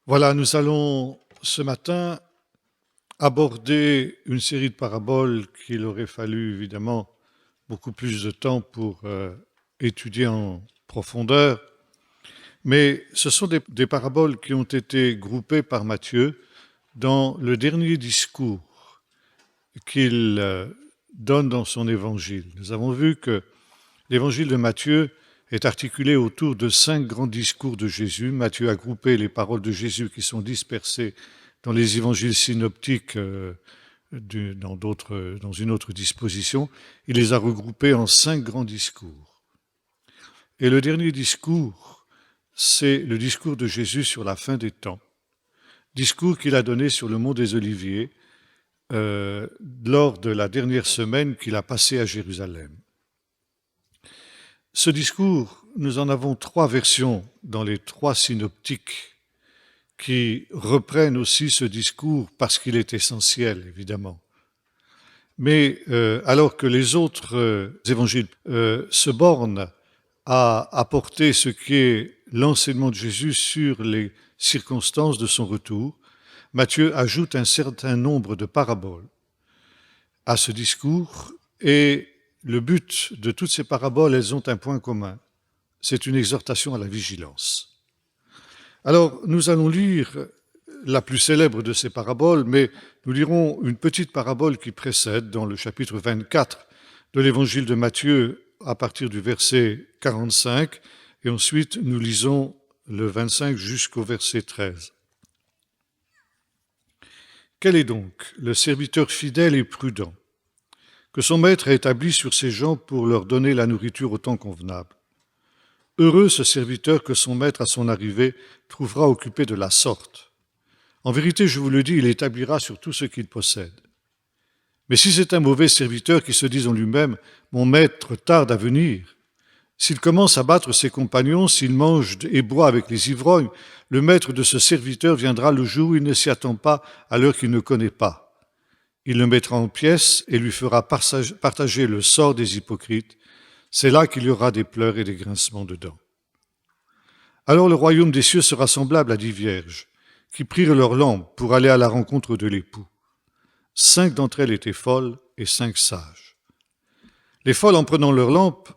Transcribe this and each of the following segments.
Voilà, nous allons ce matin aborder une série de paraboles qu'il aurait fallu évidemment beaucoup plus de temps pour étudier en profondeur, mais ce sont des paraboles qui ont été groupées par Matthieu dans le dernier discours qu'il donne dans son évangile. Nous avons vu que l'évangile de Matthieu est articulé autour de 5 grands discours de Jésus. Matthieu a groupé les paroles de Jésus qui sont dispersées dans les évangiles synoptiques dans une autre disposition. Il les a regroupées en 5 grands discours. Et le dernier discours, c'est le discours de Jésus sur la fin des temps. Discours qu'il a donné sur le mont des Oliviers lors de la dernière semaine qu'il a passée à Jérusalem. Ce discours, nous en avons 3 versions dans les 3 synoptiques qui reprennent aussi ce discours parce qu'il est essentiel, évidemment. Mais alors que les autres évangiles se bornent à apporter ce qui est l'enseignement de Jésus sur les circonstances de son retour, Matthieu ajoute un certain nombre de paraboles à ce discours et le but de toutes ces paraboles, elles ont un point commun. C'est une exhortation à la vigilance. Alors, nous allons lire la plus célèbre de ces paraboles, mais nous lirons une petite parabole qui précède dans le chapitre 24 de l'évangile de Matthieu à partir du verset 45, et ensuite nous lisons le 25 jusqu'au verset 13. Quel est donc le serviteur fidèle et prudent que son maître a établi sur ses gens pour leur donner la nourriture au temps convenable? Heureux ce serviteur que son maître à son arrivée trouvera occupé de la sorte. En vérité, je vous le dis, il établira sur tout ce qu'il possède. Mais si c'est un mauvais serviteur qui se dit en lui-même « Mon maître tarde à venir », s'il commence à battre ses compagnons, s'il mange et boit avec les ivrognes, le maître de ce serviteur viendra le jour où il ne s'y attend pas, à l'heure qu'il ne connaît pas. Il le mettra en pièces et lui fera partager le sort des hypocrites. C'est là qu'il y aura des pleurs et des grincements de dents. Alors le royaume des cieux sera semblable à 10 vierges qui prirent leurs lampes pour aller à la rencontre de l'époux. 5 d'entre elles étaient folles et 5 sages. Les folles, en prenant leurs lampes,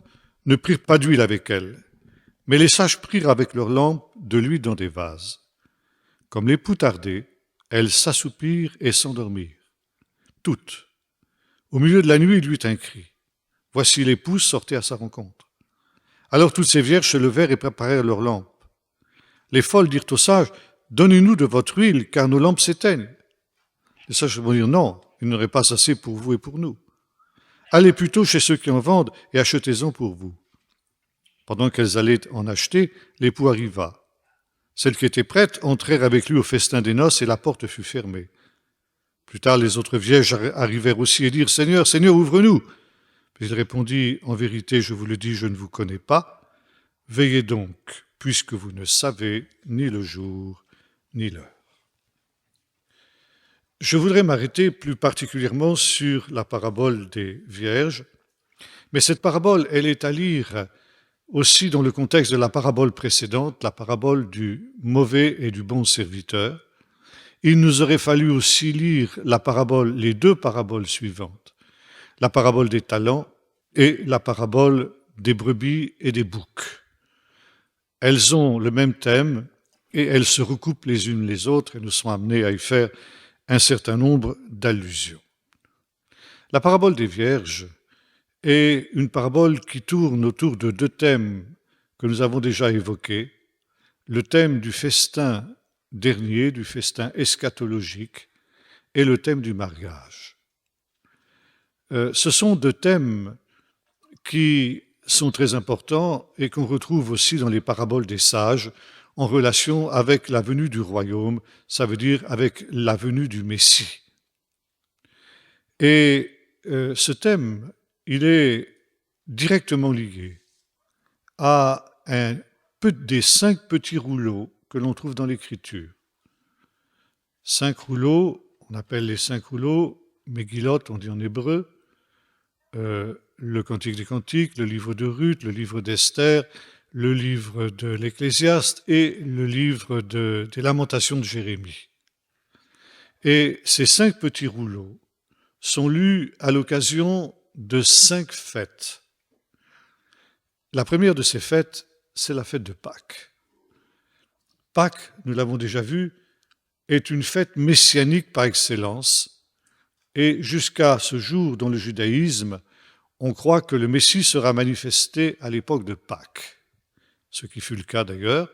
ne prirent pas d'huile avec elles, mais les sages prirent avec leurs lampes de l'huile dans des vases. Comme l'époux tardait, elles s'assoupirent et s'endormirent. Toutes. Au milieu de la nuit, il y eut un cri. Voici l'épouse sortait à sa rencontre. Alors toutes ces vierges se levèrent et préparèrent leurs lampes. Les folles dirent aux sages, donnez-nous de votre huile, car nos lampes s'éteignent. Les sages vont dire, non, il n'y en aurait pas assez pour vous et pour nous. Allez plutôt chez ceux qui en vendent et achetez-en pour vous. Pendant qu'elles allaient en acheter, l'époux arriva. Celles qui étaient prêtes entrèrent avec lui au festin des noces et la porte fut fermée. Plus tard, les autres vierges arrivèrent aussi et dirent, Seigneur, Seigneur, ouvre-nous. Puis il répondit, en vérité, je vous le dis, je ne vous connais pas. Veillez donc, puisque vous ne savez ni le jour ni l'heure. Je voudrais m'arrêter plus particulièrement sur la parabole des vierges, mais cette parabole, elle est à lire aussi dans le contexte de la parabole précédente, la parabole du mauvais et du bon serviteur. Il nous aurait fallu aussi lire les 2 paraboles suivantes, la parabole des talents et la parabole des brebis et des boucs. Elles ont le même thème et elles se recoupent les unes les autres et nous sommes amenés à y faire un certain nombre d'allusions. La parabole des vierges est une parabole qui tourne autour de 2 thèmes que nous avons déjà évoqués, le thème du festin dernier, du festin eschatologique, et le thème du mariage. Ce sont 2 thèmes qui sont très importants et qu'on retrouve aussi dans les paraboles des sages en relation avec la venue du royaume, ça veut dire avec la venue du Messie. Et ce thème, il est directement lié à des 5 petits rouleaux que l'on trouve dans l'Écriture. 5 rouleaux, on appelle les 5 rouleaux Megillot, on dit en hébreu, le Cantique des Cantiques, le livre de Ruth, le livre d'Esther, le livre de l'Ecclésiaste et le livre des Lamentations de Jérémie. Et ces 5 petits rouleaux sont lus à l'occasion de 5 fêtes. La première de ces fêtes, c'est la fête de Pâques. Pâques, nous l'avons déjà vu, est une fête messianique par excellence, et jusqu'à ce jour dans le judaïsme, on croit que le Messie sera manifesté à l'époque de Pâques, ce qui fut le cas d'ailleurs,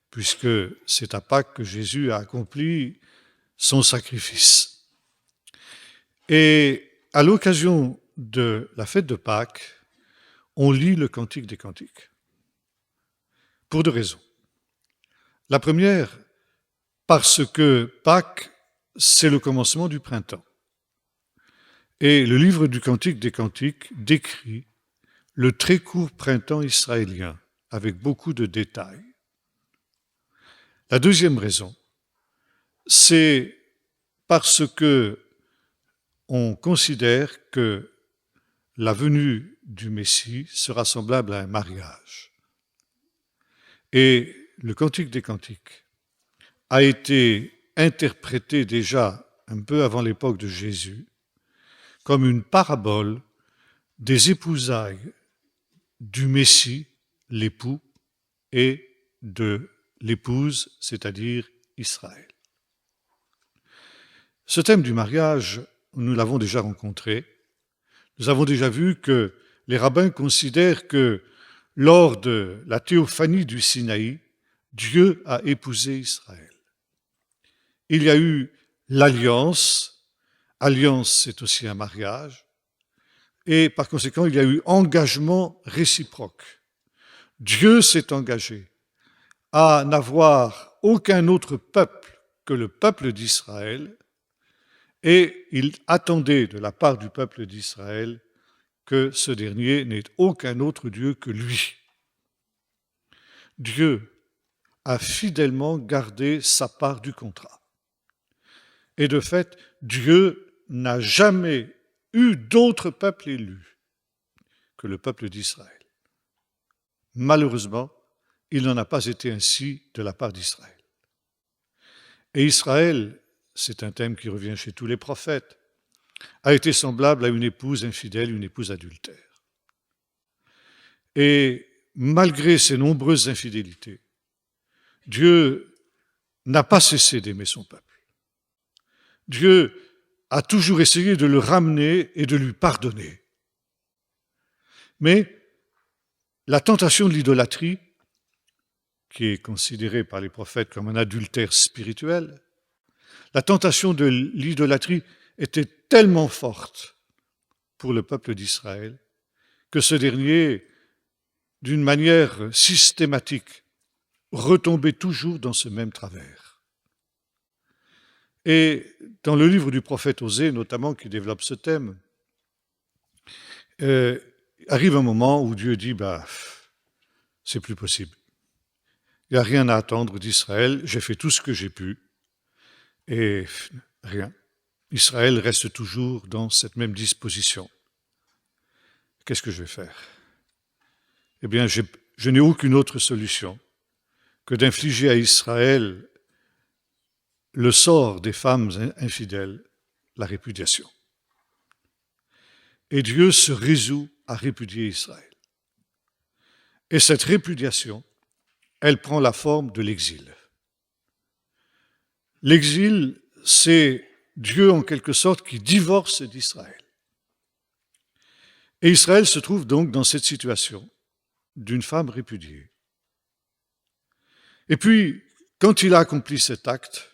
puisque c'est à Pâques que Jésus a accompli son sacrifice. Et à l'occasion de la fête de Pâques, on lit le Cantique des Cantiques, pour 2 raisons. La première, parce que Pâques, c'est le commencement du printemps. Et le livre du Cantique des Cantiques décrit le très court printemps israélien, avec beaucoup de détails. La deuxième raison, c'est parce que on considère que la venue du Messie sera semblable à un mariage. Et le Cantique des Cantiques a été interprété déjà un peu avant l'époque de Jésus comme une parabole des épousailles du Messie, l'époux, et de l'épouse, c'est-à-dire Israël. Ce thème du mariage, nous l'avons déjà rencontré. Nous avons déjà vu que les rabbins considèrent que lors de la théophanie du Sinaï, Dieu a épousé Israël. Il y a eu l'alliance. Alliance, c'est aussi un mariage. Et par conséquent, il y a eu engagement réciproque. Dieu s'est engagé à n'avoir aucun autre peuple que le peuple d'Israël, et il attendait de la part du peuple d'Israël que ce dernier n'ait aucun autre Dieu que lui. Dieu a fidèlement gardé sa part du contrat. Et de fait, Dieu n'a jamais eu d'autre peuple élu que le peuple d'Israël. Malheureusement, il n'en a pas été ainsi de la part d'Israël. Et Israël, c'est un thème qui revient chez tous les prophètes, a été semblable à une épouse infidèle, une épouse adultère. Et malgré ces nombreuses infidélités, Dieu n'a pas cessé d'aimer son peuple. Dieu a toujours essayé de le ramener et de lui pardonner. Mais la tentation de l'idolâtrie, qui est considérée par les prophètes comme un adultère spirituel, la tentation de l'idolâtrie était tellement forte pour le peuple d'Israël que ce dernier, d'une manière systématique, retombait toujours dans ce même travers. Et dans le livre du prophète Osée, notamment, qui développe ce thème, arrive un moment où Dieu dit, c'est plus possible. Il n'y a rien à attendre d'Israël, j'ai fait tout ce que j'ai pu, et rien. Israël reste toujours dans cette même disposition. Qu'est-ce que je vais faire? Eh bien, je n'ai aucune autre solution que d'infliger à Israël le sort des femmes infidèles, la répudiation. Et Dieu se résout à répudier Israël. Et cette répudiation, elle prend la forme de l'exil. L'exil, c'est Dieu en quelque sorte qui divorce d'Israël. Et Israël se trouve donc dans cette situation d'une femme répudiée. Et puis, quand il a accompli cet acte,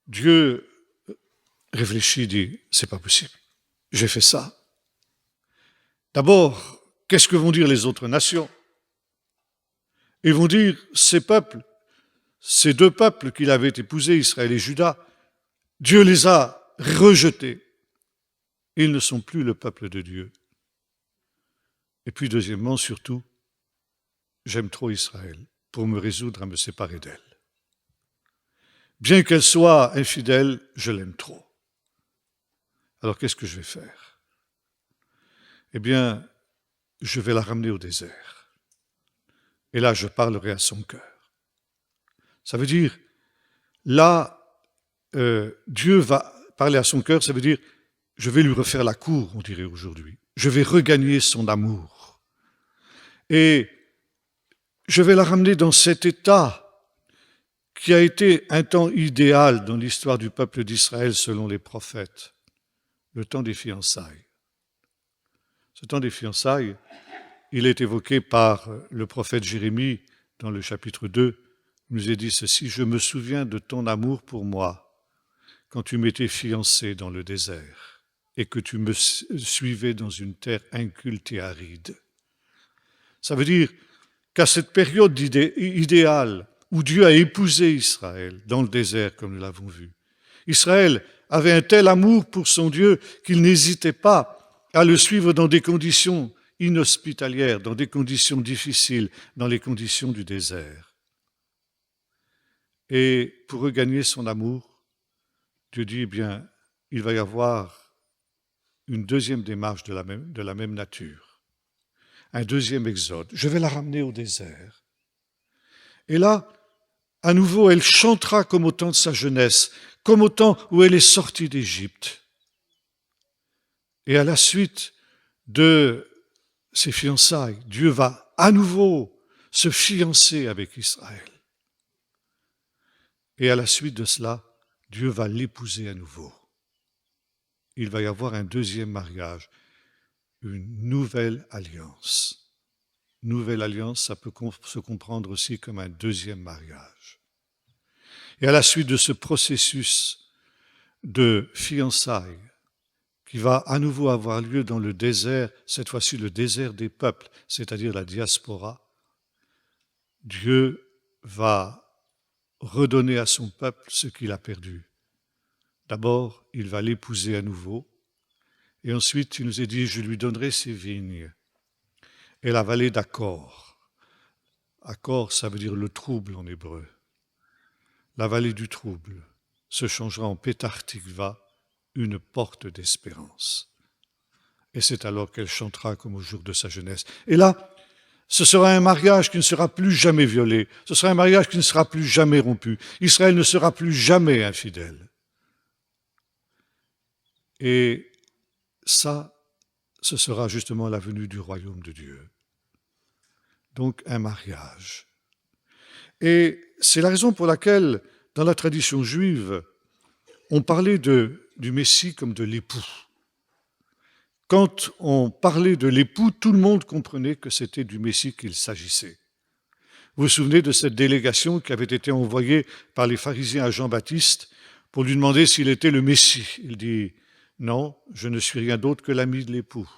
Dieu réfléchit, dit, c'est pas possible, j'ai fait ça. D'abord, qu'est-ce que vont dire les autres nations? Ils vont dire, ces peuples, ces 2 peuples qu'il avait épousés, Israël et Juda, Dieu les a rejetés. Ils ne sont plus le peuple de Dieu. Et puis, deuxièmement, surtout, j'aime trop Israël pour me résoudre à me séparer d'elle. Bien qu'elle soit infidèle, je l'aime trop. Alors, qu'est-ce que je vais faire? Eh bien, je vais la ramener au désert. et là je parlerai à son cœur. Ça veut dire, là, Dieu va parler à son cœur, ça veut dire, je vais lui refaire la cour, on dirait aujourd'hui. Je vais regagner son amour. Et je vais la ramener dans cet état qui a été un temps idéal dans l'histoire du peuple d'Israël selon les prophètes, le temps des fiançailles. Ce temps des fiançailles, il est évoqué par le prophète Jérémie dans le chapitre 2. Il nous est dit ceci, « Je me souviens de ton amour pour moi quand tu m'étais fiancé dans le désert et que tu me suivais dans une terre inculte et aride. » Ça veut dire qu'à cette période idéale où Dieu a épousé Israël dans le désert, comme nous l'avons vu, Israël avait un tel amour pour son Dieu qu'il n'hésitait pas à le suivre dans des conditions inhospitalières, dans des conditions difficiles, dans les conditions du désert. Et pour regagner son amour, Dieu dit, eh bien, il va y avoir une deuxième démarche de la même nature, un deuxième exode. Je vais la ramener au désert. Et là, à nouveau, elle chantera comme au temps de sa jeunesse, comme au temps où elle est sortie d'Égypte. Et à la suite de ses fiançailles, Dieu va à nouveau se fiancer avec Israël. Et à la suite de cela, Dieu va l'épouser à nouveau. Il va y avoir un deuxième mariage, une nouvelle alliance. Nouvelle alliance, ça peut se comprendre aussi comme un deuxième mariage. Et à la suite de ce processus de fiançailles, qui va à nouveau avoir lieu dans le désert, cette fois-ci le désert des peuples, c'est-à-dire la diaspora, Dieu va redonner à son peuple ce qu'il a perdu. D'abord, il va l'épouser à nouveau, et ensuite, il nous est dit, je lui donnerai ses vignes et la vallée d'Accor. Accor, ça veut dire le trouble en hébreu. La vallée du trouble se changera en Pétah Tikva, une porte d'espérance. Et c'est alors qu'elle chantera comme au jour de sa jeunesse. Et là, ce sera un mariage qui ne sera plus jamais violé. Ce sera un mariage qui ne sera plus jamais rompu. Israël ne sera plus jamais infidèle. Et ça, ce sera justement la venue du royaume de Dieu. Donc un mariage. Et c'est la raison pour laquelle, dans la tradition juive, on parlait du Messie comme de l'époux. Quand on parlait de l'époux, tout le monde comprenait que c'était du Messie qu'il s'agissait. Vous vous souvenez de cette délégation qui avait été envoyée par les pharisiens à Jean-Baptiste pour lui demander s'il était le Messie. Il dit « Non, je ne suis rien d'autre que l'ami de l'époux.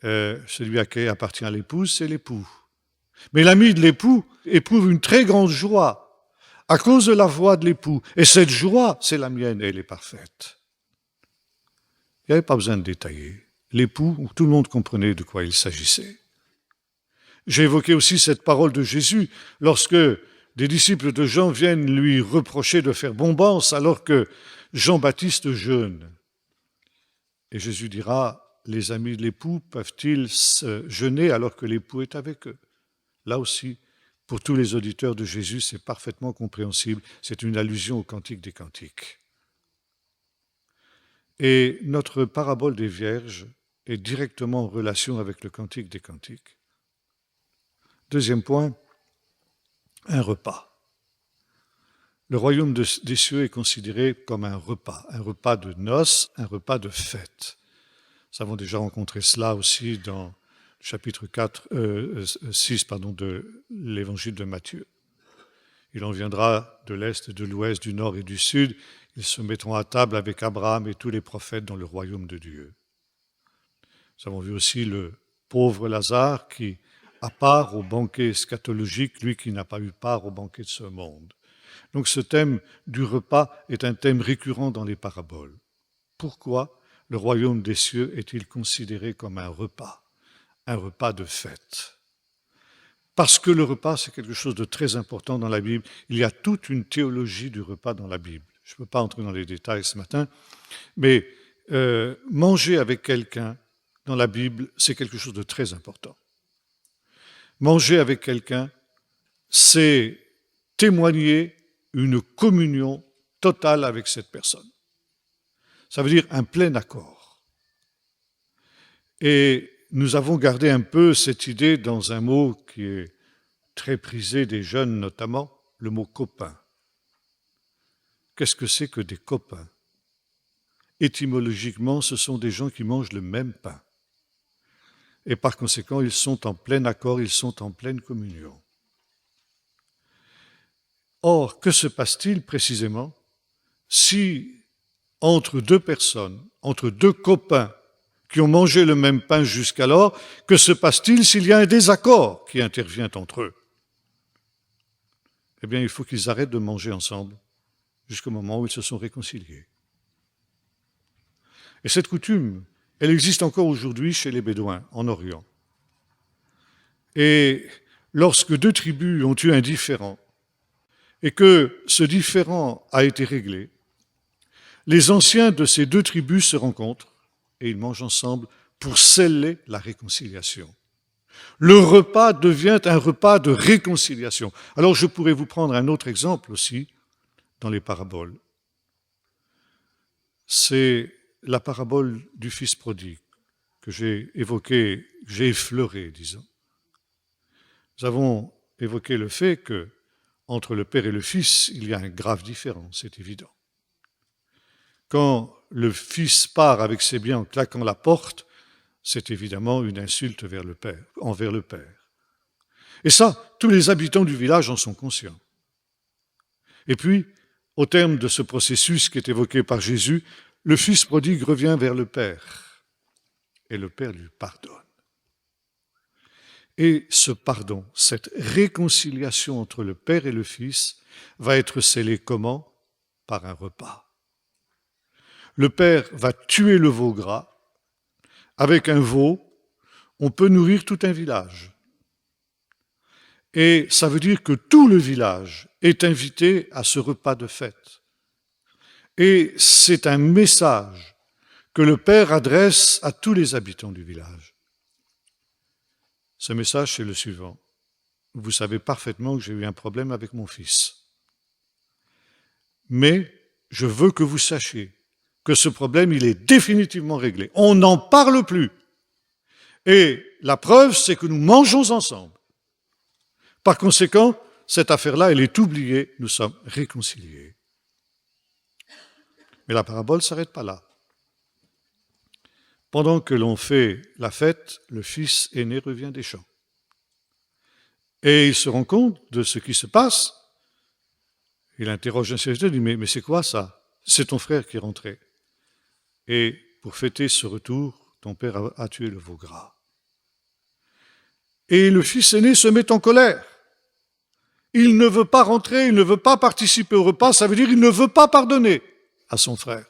Celui à qui appartient l'épouse, c'est l'époux. Mais l'ami de l'époux éprouve une très grande joie à cause de la voix de l'époux. Et cette joie, c'est la mienne, et elle est parfaite. » Il n'y avait pas besoin de détailler. L'époux, tout le monde comprenait de quoi il s'agissait. J'ai évoqué aussi cette parole de Jésus lorsque des disciples de Jean viennent lui reprocher de faire bombance alors que Jean-Baptiste jeûne. Et Jésus dira, les amis de l'époux peuvent-ils jeûner alors que l'époux est avec eux? Là aussi, pour tous les auditeurs de Jésus, c'est parfaitement compréhensible. C'est une allusion au Cantique des Cantiques. Et notre parabole des Vierges est directement en relation avec le Cantique des Cantiques. Deuxième point, un repas. Le royaume des cieux est considéré comme un repas de noces, un repas de fête. Nous avons déjà rencontré cela aussi dans le chapitre 6 de l'évangile de Matthieu. Il en viendra de l'est, de l'ouest, du nord et du sud. Ils se mettront à table avec Abraham et tous les prophètes dans le royaume de Dieu. Nous avons vu aussi le pauvre Lazare qui a part au banquet eschatologique, lui qui n'a pas eu part au banquet de ce monde. Donc ce thème du repas est un thème récurrent dans les paraboles. Pourquoi le royaume des cieux est-il considéré comme un repas de fête? Parce que le repas, c'est quelque chose de très important dans la Bible. Il y a toute une théologie du repas dans la Bible. Je ne peux pas entrer dans les détails ce matin, mais manger avec quelqu'un dans la Bible, c'est quelque chose de très important. Manger avec quelqu'un, c'est témoigner une communion totale avec cette personne. Ça veut dire un plein accord. Et nous avons gardé un peu cette idée dans un mot qui est très prisé des jeunes notamment, le mot copain. Qu'est-ce que c'est que des copains? Étymologiquement, ce sont des gens qui mangent le même pain. Et par conséquent, ils sont en plein accord, ils sont en pleine communion. Or, que se passe-t-il précisément si entre deux personnes, entre deux copains qui ont mangé le même pain jusqu'alors, que se passe-t-il s'il y a un désaccord qui intervient entre eux? Eh bien, il faut qu'ils arrêtent de manger ensemble jusqu'au moment où ils se sont réconciliés. Et cette coutume, elle existe encore aujourd'hui chez les Bédouins, en Orient. Et lorsque deux tribus ont eu un différend, et que ce différend a été réglé, les anciens de ces deux tribus se rencontrent et ils mangent ensemble pour sceller la réconciliation. Le repas devient un repas de réconciliation. Alors je pourrais vous prendre un autre exemple aussi dans les paraboles. C'est la parabole du fils prodigue que j'ai évoquée, que j'ai effleurée, disons. Nous avons évoqué le fait que entre le père et le fils, il y a un grave différent, c'est évident. Quand le fils part avec ses biens en claquant la porte, c'est évidemment une insulte envers le père. Et ça, tous les habitants du village en sont conscients. Et puis, au terme de ce processus qui est évoqué par Jésus, le fils prodigue revient vers le père. Et le père lui pardonne. Et ce pardon, cette réconciliation entre le père et le fils, va être scellée comment? Par un repas. Le père va tuer le veau gras. Avec un veau, on peut nourrir tout un village. Et ça veut dire que tout le village est invité à ce repas de fête. Et c'est un message que le père adresse à tous les habitants du village. Ce message, c'est le suivant. Vous savez parfaitement que j'ai eu un problème avec mon fils. Mais je veux que vous sachiez que ce problème, il est définitivement réglé. On n'en parle plus. Et la preuve, c'est que nous mangeons ensemble. Par conséquent, cette affaire-là, elle est oubliée, nous sommes réconciliés. Mais la parabole ne s'arrête pas là. Pendant que l'on fait la fête, le fils aîné revient des champs. Et il se rend compte de ce qui se passe. Il interroge un serviteur, il dit, mais c'est quoi ça? C'est ton frère qui est rentré. Et pour fêter ce retour, ton père a tué le veau gras. Et le fils aîné se met en colère. Il ne veut pas rentrer, il ne veut pas participer au repas, ça veut dire qu'il ne veut pas pardonner à son frère.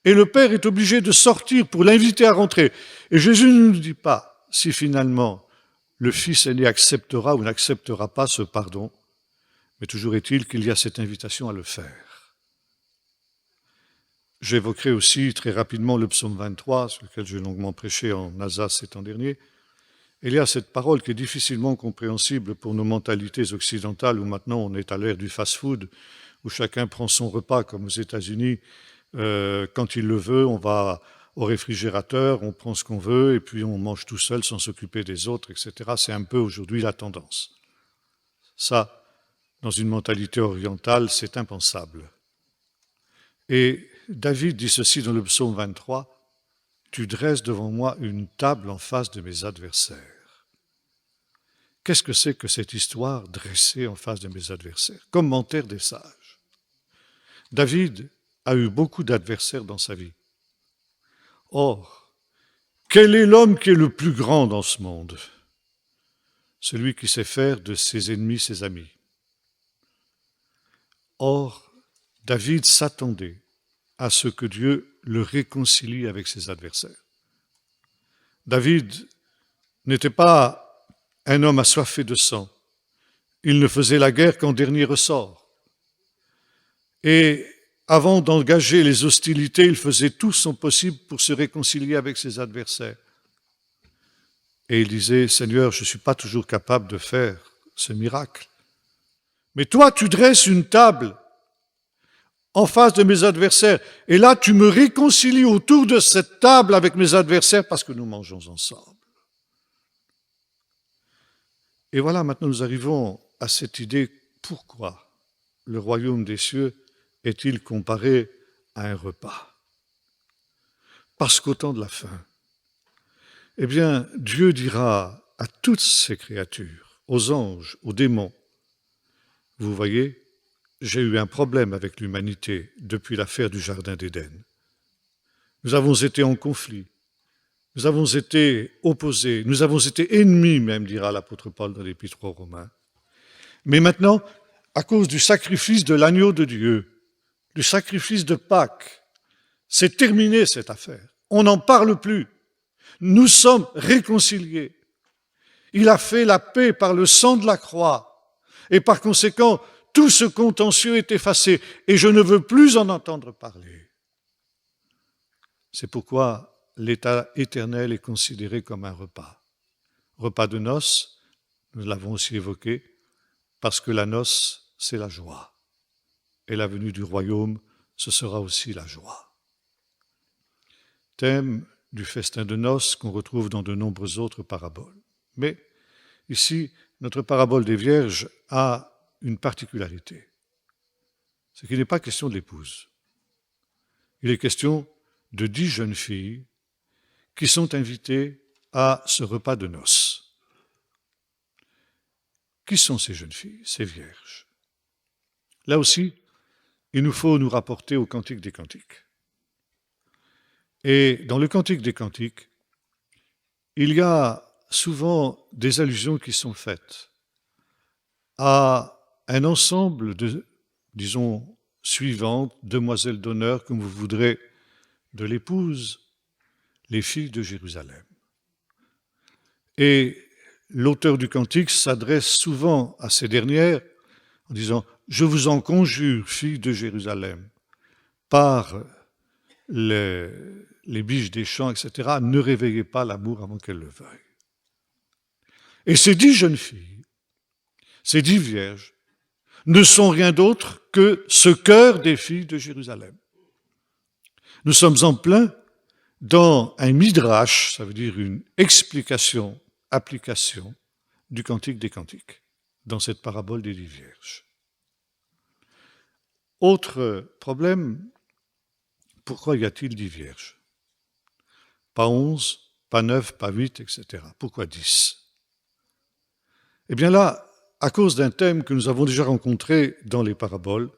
Et le père est obligé de sortir pour l'inviter à rentrer. Et Jésus ne nous dit pas si finalement le fils aîné acceptera ou n'acceptera pas ce pardon, mais toujours est-il qu'il y a cette invitation à le faire. J'évoquerai aussi très rapidement le psaume 23, sur lequel j'ai longuement prêché en Alsace ces temps derniers. Il y a cette parole qui est difficilement compréhensible pour nos mentalités occidentales, où maintenant on est à l'ère du fast-food, où chacun prend son repas, comme aux États-Unis. Quand il le veut, on va au réfrigérateur, on prend ce qu'on veut, et puis on mange tout seul sans s'occuper des autres, etc. C'est un peu aujourd'hui la tendance. Ça, dans une mentalité orientale, c'est impensable. Et David dit ceci dans le psaume 23, « Tu dresses devant moi une table en face de mes adversaires. » Qu'est-ce que c'est que cette histoire dressée en face de mes adversaires? Commentaire des sages. David a eu beaucoup d'adversaires dans sa vie. Or, quel est l'homme qui est le plus grand dans ce monde? Celui qui sait faire de ses ennemis ses amis. Or, David s'attendait à ce que Dieu le réconcilie avec ses adversaires. David n'était pas un homme assoiffé de sang. Il ne faisait la guerre qu'en dernier ressort. Et avant d'engager les hostilités, il faisait tout son possible pour se réconcilier avec ses adversaires. et il disait, Seigneur, je ne suis pas toujours capable de faire ce miracle. Mais toi, tu dresses une table en face de mes adversaires. Et là, tu me réconcilies autour de cette table avec mes adversaires parce que nous mangeons ensemble. Et voilà, maintenant nous arrivons à cette idée, pourquoi le royaume des cieux est-il comparé à un repas? Parce qu'au temps de la fin, eh bien, Dieu dira à toutes ces créatures, aux anges, aux démons, vous voyez, j'ai eu un problème avec l'humanité depuis l'affaire du Jardin d'Éden. Nous avons été en conflit, nous avons été opposés, nous avons été ennemis même, dira l'apôtre Paul dans l'Épître aux Romains. Mais maintenant, à cause du sacrifice de l'agneau de Dieu, du sacrifice de Pâques, c'est terminé cette affaire. On n'en parle plus. Nous sommes réconciliés. Il a fait la paix par le sang de la croix. Et par conséquent, tout ce contentieux est effacé. Et je ne veux plus en entendre parler. C'est pourquoi l'état éternel est considéré comme un repas. Repas de noces, nous l'avons aussi évoqué, parce que la noce, c'est la joie. Et la venue du royaume, ce sera aussi la joie. Thème du festin de noces qu'on retrouve dans de nombreuses autres paraboles. Mais ici, notre parabole des Vierges a une particularité. C'est qu'il n'est pas question de l'épouse. Il est question de 10 jeunes filles qui sont invitées à ce repas de noces. Qui sont ces jeunes filles, ces vierges? Là aussi, il nous faut nous rapporter au Cantique des Cantiques. Et dans le Cantique des Cantiques, il y a souvent des allusions qui sont faites à un ensemble de, disons, suivantes, demoiselles d'honneur, comme vous voudrez, de l'épouse, les filles de Jérusalem. Et l'auteur du Cantique s'adresse souvent à ces dernières en disant « Je vous en conjure, filles de Jérusalem, par les biches des champs, etc., ne réveillez pas l'amour avant qu'elle le veuille. » Et ces 10 jeunes filles, ces 10 vierges, ne sont rien d'autre que ce cœur des filles de Jérusalem. Nous sommes en plein dans un midrash, ça veut dire une explication, application du Cantique des Cantiques, dans cette parabole des 10 vierges. Autre problème, pourquoi y a-t-il 10 vierges? Pas 11, pas 9, pas 8, etc. Pourquoi 10? Eh bien là, à cause d'un thème que nous avons déjà rencontré dans les paraboles,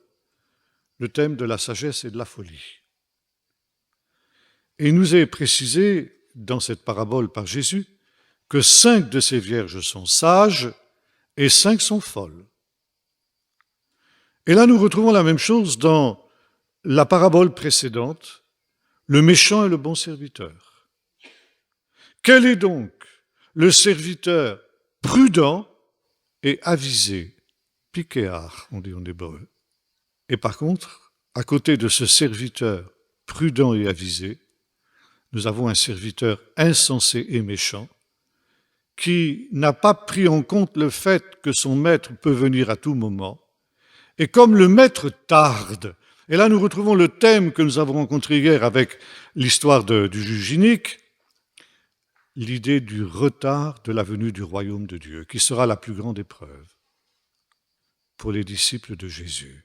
le thème de la sagesse et de la folie. Et il nous est précisé dans cette parabole par Jésus que 5 de ces vierges sont sages et 5 sont folles. Et là, nous retrouvons la même chose dans la parabole précédente, le méchant et le bon serviteur. Quel est donc le serviteur prudent et avisé, pikéar, on dit en hébreu. Et par contre, à côté de ce serviteur prudent et avisé, nous avons un serviteur insensé et méchant qui n'a pas pris en compte le fait que son maître peut venir à tout moment. Et comme le maître tarde, et là nous retrouvons le thème que nous avons rencontré hier avec l'histoire du juge inique, l'idée du retard de la venue du royaume de Dieu, qui sera la plus grande épreuve pour les disciples de Jésus.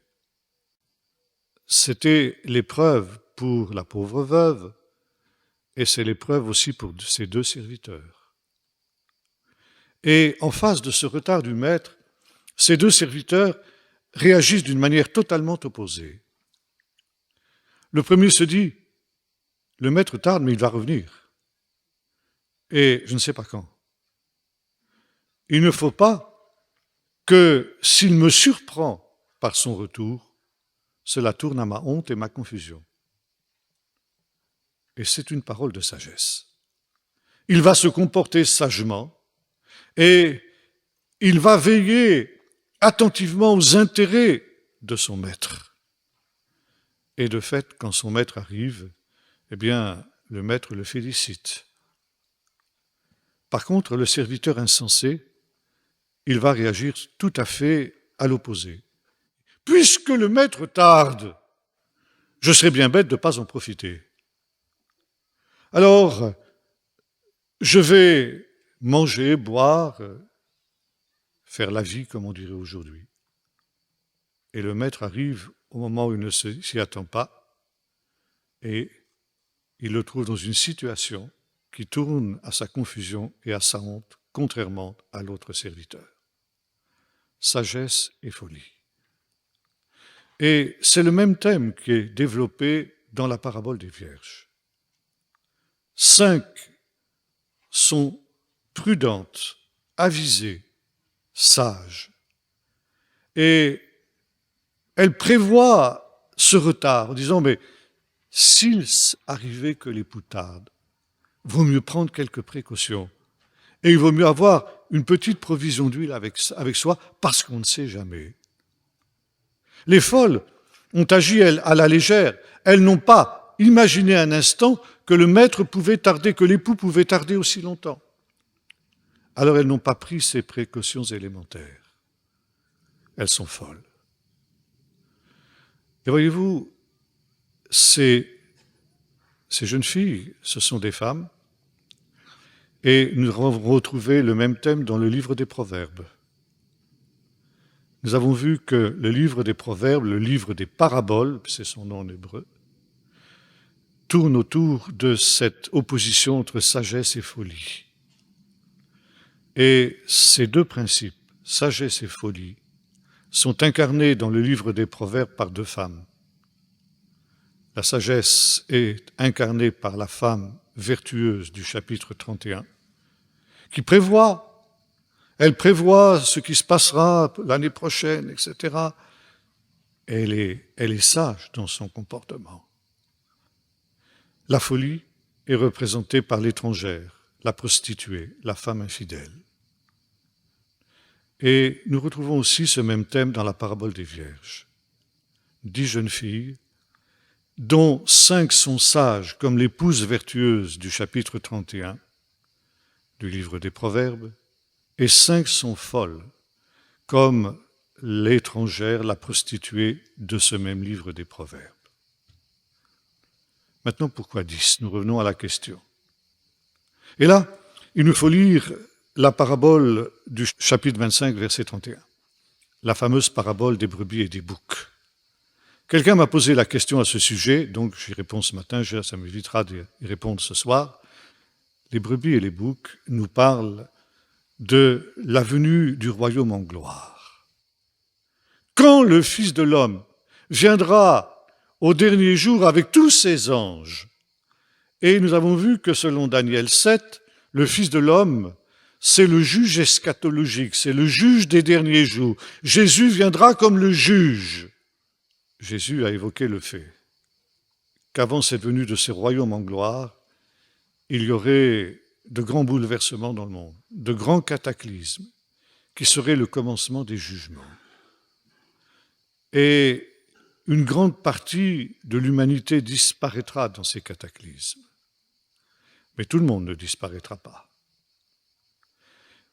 C'était l'épreuve pour la pauvre veuve, et c'est l'épreuve aussi pour ses 2 serviteurs. Et en face de ce retard du maître, ces 2 serviteurs réagissent d'une manière totalement opposée. Le premier se dit, le maître tarde, mais il va revenir. Et je ne sais pas quand. Il ne faut pas que, s'il me surprend par son retour, cela tourne à ma honte et ma confusion. Et c'est une parole de sagesse. Il va se comporter sagement et il va veiller attentivement aux intérêts de son maître. Et de fait, quand son maître arrive, eh bien, le maître le félicite. Par contre, le serviteur insensé, il va réagir tout à fait à l'opposé. Puisque le maître tarde, je serais bien bête de ne pas en profiter. Alors, je vais manger, boire, faire la vie, comme on dirait aujourd'hui. Et le maître arrive au moment où il ne s'y attend pas, et il le trouve dans une situation qui tourne à sa confusion et à sa honte, contrairement à l'autre serviteur. Sagesse et folie. Et c'est le même thème qui est développé dans la parabole des vierges. 5 sont prudentes, avisées, sages. Et elles prévoient ce retard en disant, mais s'il arrivait que l'époux tarde, vaut mieux prendre quelques précautions. Et il vaut mieux avoir une petite provision d'huile avec soi parce qu'on ne sait jamais. Les folles ont agi, elles, à la légère. Elles n'ont pas imaginé un instant que le maître pouvait tarder, que l'époux pouvait tarder aussi longtemps. Alors elles n'ont pas pris ces précautions élémentaires. Elles sont folles. Et voyez-vous, ces jeunes filles, ce sont des femmes, et nous avons retrouvé le même thème dans le livre des Proverbes. Nous avons vu que le livre des Proverbes, le livre des paraboles, c'est son nom en hébreu, tourne autour de cette opposition entre sagesse et folie. Et ces deux principes, sagesse et folie, sont incarnés dans le livre des Proverbes par deux femmes. La sagesse est incarnée par la femme vertueuse du chapitre 31, qui elle prévoit ce qui se passera l'année prochaine, etc. Elle est sage dans son comportement. La folie est représentée par l'étrangère, la prostituée, la femme infidèle. Et nous retrouvons aussi ce même thème dans la parabole des vierges. 10 jeunes filles, dont 5 sont sages, comme l'épouse vertueuse du chapitre 31 du livre des Proverbes, et 5 sont folles, comme l'étrangère, la prostituée de ce même livre des Proverbes. Maintenant, pourquoi 10 ? Nous revenons à la question. Et là, il nous faut lire la parabole du chapitre 25, verset 31, la fameuse parabole des brebis et des boucs. Quelqu'un m'a posé la question à ce sujet, donc j'y réponds ce matin, ça m'évitera d'y répondre ce soir. Les brebis et les boucs nous parlent de la venue du royaume en gloire. Quand le Fils de l'homme viendra au dernier jour avec tous ses anges, et nous avons vu que selon Daniel 7, le Fils de l'homme, c'est le juge eschatologique, c'est le juge des derniers jours. Jésus viendra comme le juge. Jésus a évoqué le fait qu'avant cette venue de ces royaumes en gloire, il y aurait de grands bouleversements dans le monde, de grands cataclysmes, qui seraient le commencement des jugements. Et une grande partie de l'humanité disparaîtra dans ces cataclysmes. Mais tout le monde ne disparaîtra pas.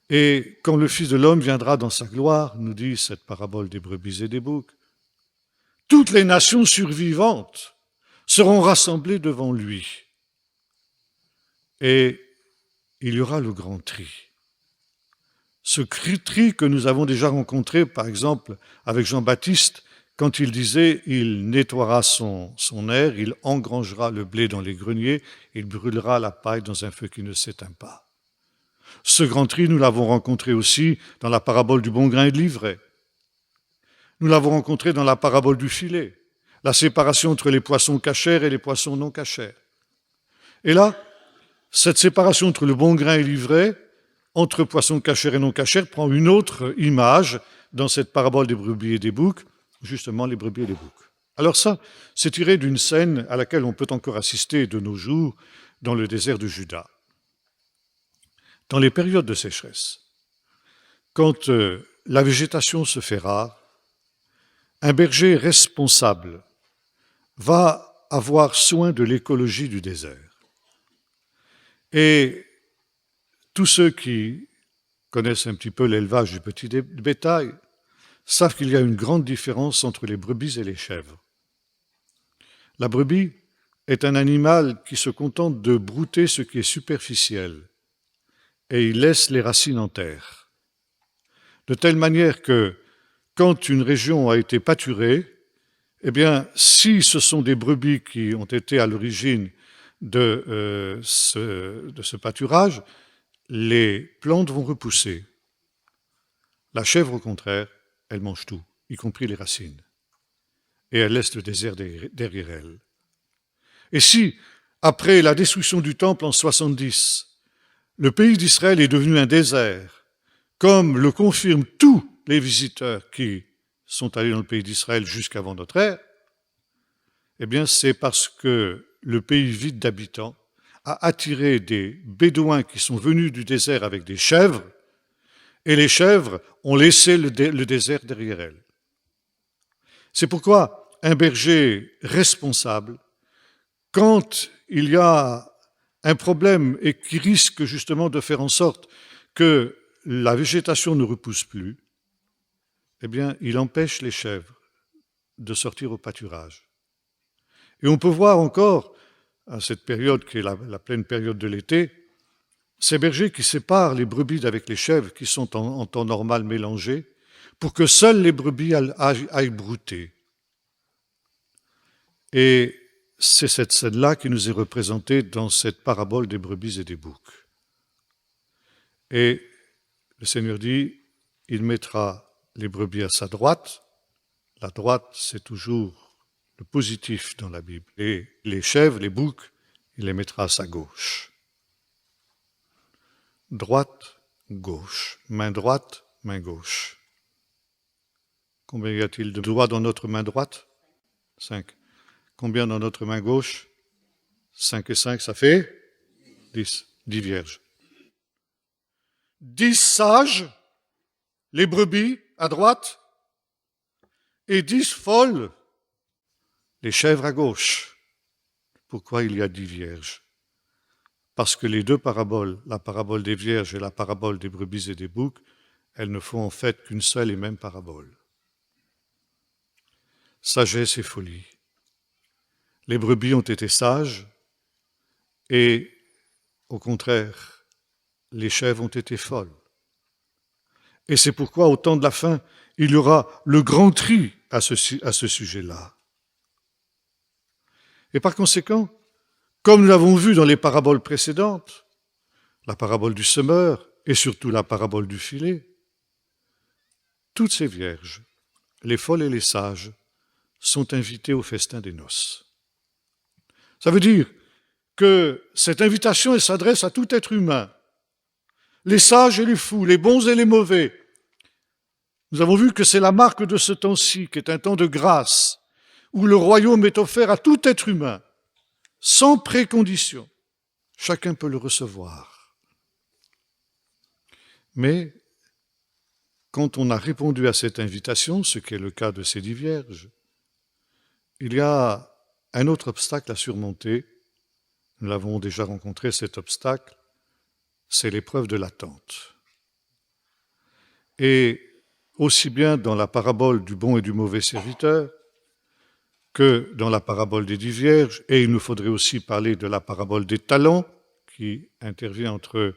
Et quand le Fils de l'homme viendra dans sa gloire, nous dit cette parabole des brebis et des boucs, toutes les nations survivantes seront rassemblées devant lui. Et il y aura le grand tri. Ce tri que nous avons déjà rencontré, par exemple, avec Jean-Baptiste, quand il disait « il nettoiera son aire, il engrangera le blé dans les greniers, il brûlera la paille dans un feu qui ne s'éteint pas ». Ce grand tri, nous l'avons rencontré aussi dans la parabole du bon grain et de l'ivraie. Nous l'avons rencontré dans la parabole du filet, la séparation entre les poissons cachers et les poissons non cachers. Et là, cette séparation entre le bon grain et l'ivraie, entre poissons cachers et non cachers, prend une autre image dans cette parabole des brebis et des boucs, justement les brebis et les boucs. Alors ça, c'est tiré d'une scène à laquelle on peut encore assister de nos jours dans le désert de Juda. Dans les périodes de sécheresse, quand la végétation se fait rare, un berger responsable va avoir soin de l'écologie du désert. Et Tous ceux qui connaissent un petit peu l'élevage du petit bétail savent qu'il y a une grande différence entre les brebis et les chèvres. La brebis est un animal qui se contente de brouter ce qui est superficiel et il laisse les racines en terre. De telle manière que quand une région a été pâturée, eh bien, si ce sont des brebis qui ont été à l'origine de ce pâturage, les plantes vont repousser. La chèvre, au contraire, elle mange tout, y compris les racines. Et elle laisse le désert derrière elle. Et si, après la destruction du temple en 70, le pays d'Israël est devenu un désert, comme le confirment tous les visiteurs qui sont allés dans le pays d'Israël jusqu'avant notre ère, eh bien c'est parce que le pays vide d'habitants a attiré des bédouins qui sont venus du désert avec des chèvres, et les chèvres ont laissé le désert derrière elles. C'est pourquoi un berger responsable, quand il y a un problème et qui risque justement de faire en sorte que la végétation ne repousse plus, eh bien, il empêche les chèvres de sortir au pâturage. Et on peut voir encore, à cette période qui est la pleine période de l'été, ces bergers qui séparent les brebis d'avec les chèvres qui sont en temps normal mélangés pour que seules les brebis aillent brouter. Et c'est cette scène-là qui nous est représentée dans cette parabole des brebis et des boucs. Et le Seigneur dit, il mettra les brebis à sa droite. La droite, c'est toujours le positif dans la Bible. Et les chèvres, les boucs, il les mettra à sa gauche. Droite, gauche. Main droite, main gauche. Combien y a-t-il de doigts dans notre main droite? 5. Combien dans notre main gauche? 5 et 5, ça fait 10. 10 vierges. 10 sages, les brebis à droite, et 10 folles, les chèvres à gauche. Pourquoi il y a 10 vierges? Parce que les deux paraboles, la parabole des vierges et la parabole des brebis et des boucs, elles ne font en fait qu'une seule et même parabole. Sagesse et folie. Les brebis ont été sages et, au contraire, les chèvres ont été folles. Et c'est pourquoi, au temps de la fin, il y aura le grand tri à ce sujet-là. Et par conséquent, comme nous l'avons vu dans les paraboles précédentes, la parabole du semeur et surtout la parabole du filet, toutes ces vierges, les folles et les sages, sont invitées au festin des noces. Ça veut dire que cette invitation, elle s'adresse à tout être humain, les sages et les fous, les bons et les mauvais. Nous avons vu que c'est la marque de ce temps-ci, qui est un temps de grâce, où le royaume est offert à tout être humain, sans précondition. Chacun peut le recevoir. Mais quand on a répondu à cette invitation, ce qui est le cas de ces 10 vierges, il y a un autre obstacle à surmonter. Nous l'avons déjà rencontré, cet obstacle, c'est l'épreuve de l'attente. Et aussi bien dans la parabole du bon et du mauvais serviteur que dans la parabole des 10 vierges, et il nous faudrait aussi parler de la parabole des talents qui intervient entre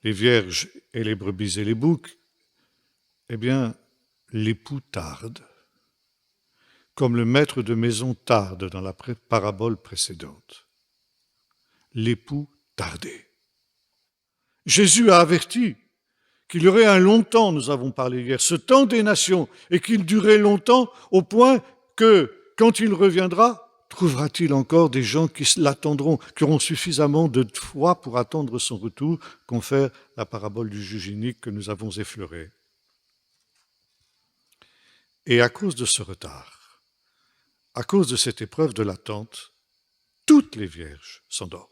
les vierges et les brebis et les boucs, eh bien, l'époux tarde, comme le maître de maison tarde dans la parabole précédente. L'époux tardait. Jésus a averti qu'il y aurait un long temps, nous avons parlé hier, ce temps des nations, et qu'il durait longtemps au point que, quand il reviendra, trouvera-t-il encore des gens qui l'attendront, qui auront suffisamment de foi pour attendre son retour, confère la parabole du juge inique que nous avons effleurée. Et à cause de ce retard, à cause de cette épreuve de l'attente, toutes les vierges s'endorment,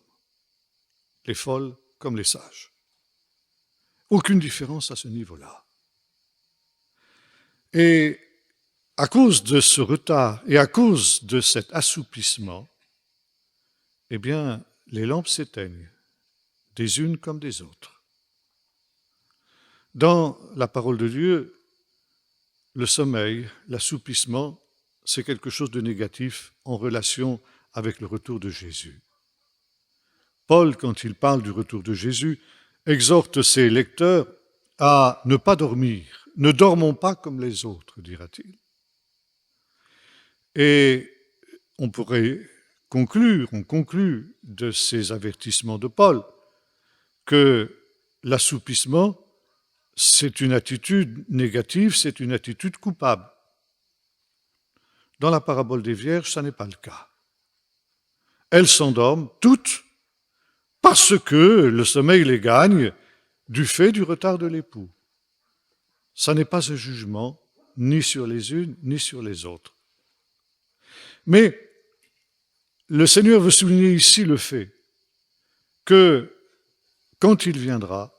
les folles comme les sages. Aucune différence à ce niveau-là. Et à cause de ce retard et à cause de cet assoupissement, eh bien, les lampes s'éteignent, des unes comme des autres. Dans la parole de Dieu, le sommeil, l'assoupissement, c'est quelque chose de négatif en relation avec le retour de Jésus. Paul, quand il parle du retour de Jésus, exhorte ses lecteurs à ne pas dormir. Ne dormons pas comme les autres, dira-t-il. Et on pourrait on conclut de ces avertissements de Paul que l'assoupissement, c'est une attitude négative, c'est une attitude coupable. Dans la parabole des vierges, ça n'est pas le cas. Elles s'endorment toutes parce que le sommeil les gagne du fait du retard de l'époux. Ça n'est pas un jugement ni sur les unes ni sur les autres. Mais le Seigneur veut souligner ici le fait que quand il viendra,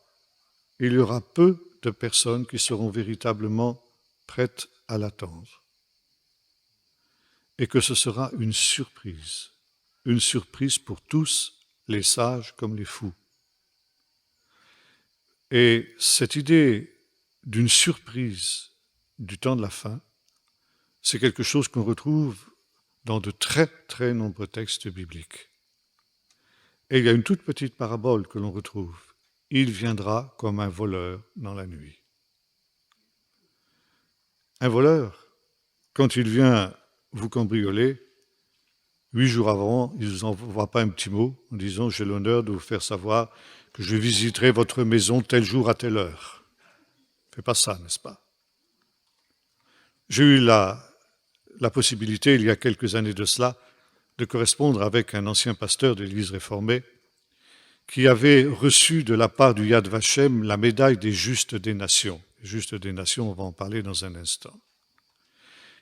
il y aura peu de personnes qui seront véritablement prêtes à l'attendre. Et que ce sera une surprise pour tous, les sages comme les fous. Et cette idée d'une surprise du temps de la fin, c'est quelque chose qu'on retrouve dans de très, très nombreux textes bibliques. Et il y a une toute petite parabole que l'on retrouve. Il viendra comme un voleur dans la nuit. Un voleur, quand il vient vous cambrioler, 8 jours avant, il ne vous envoie pas un petit mot en disant « J'ai l'honneur de vous faire savoir que je visiterai votre maison tel jour à telle heure ». Il ne fait pas ça, n'est-ce pas? J'ai eu la possibilité, il y a quelques années de cela, de correspondre avec un ancien pasteur de l'Église réformée qui avait reçu de la part du Yad Vashem la médaille des Justes des Nations. Les Justes des Nations, on va en parler dans un instant.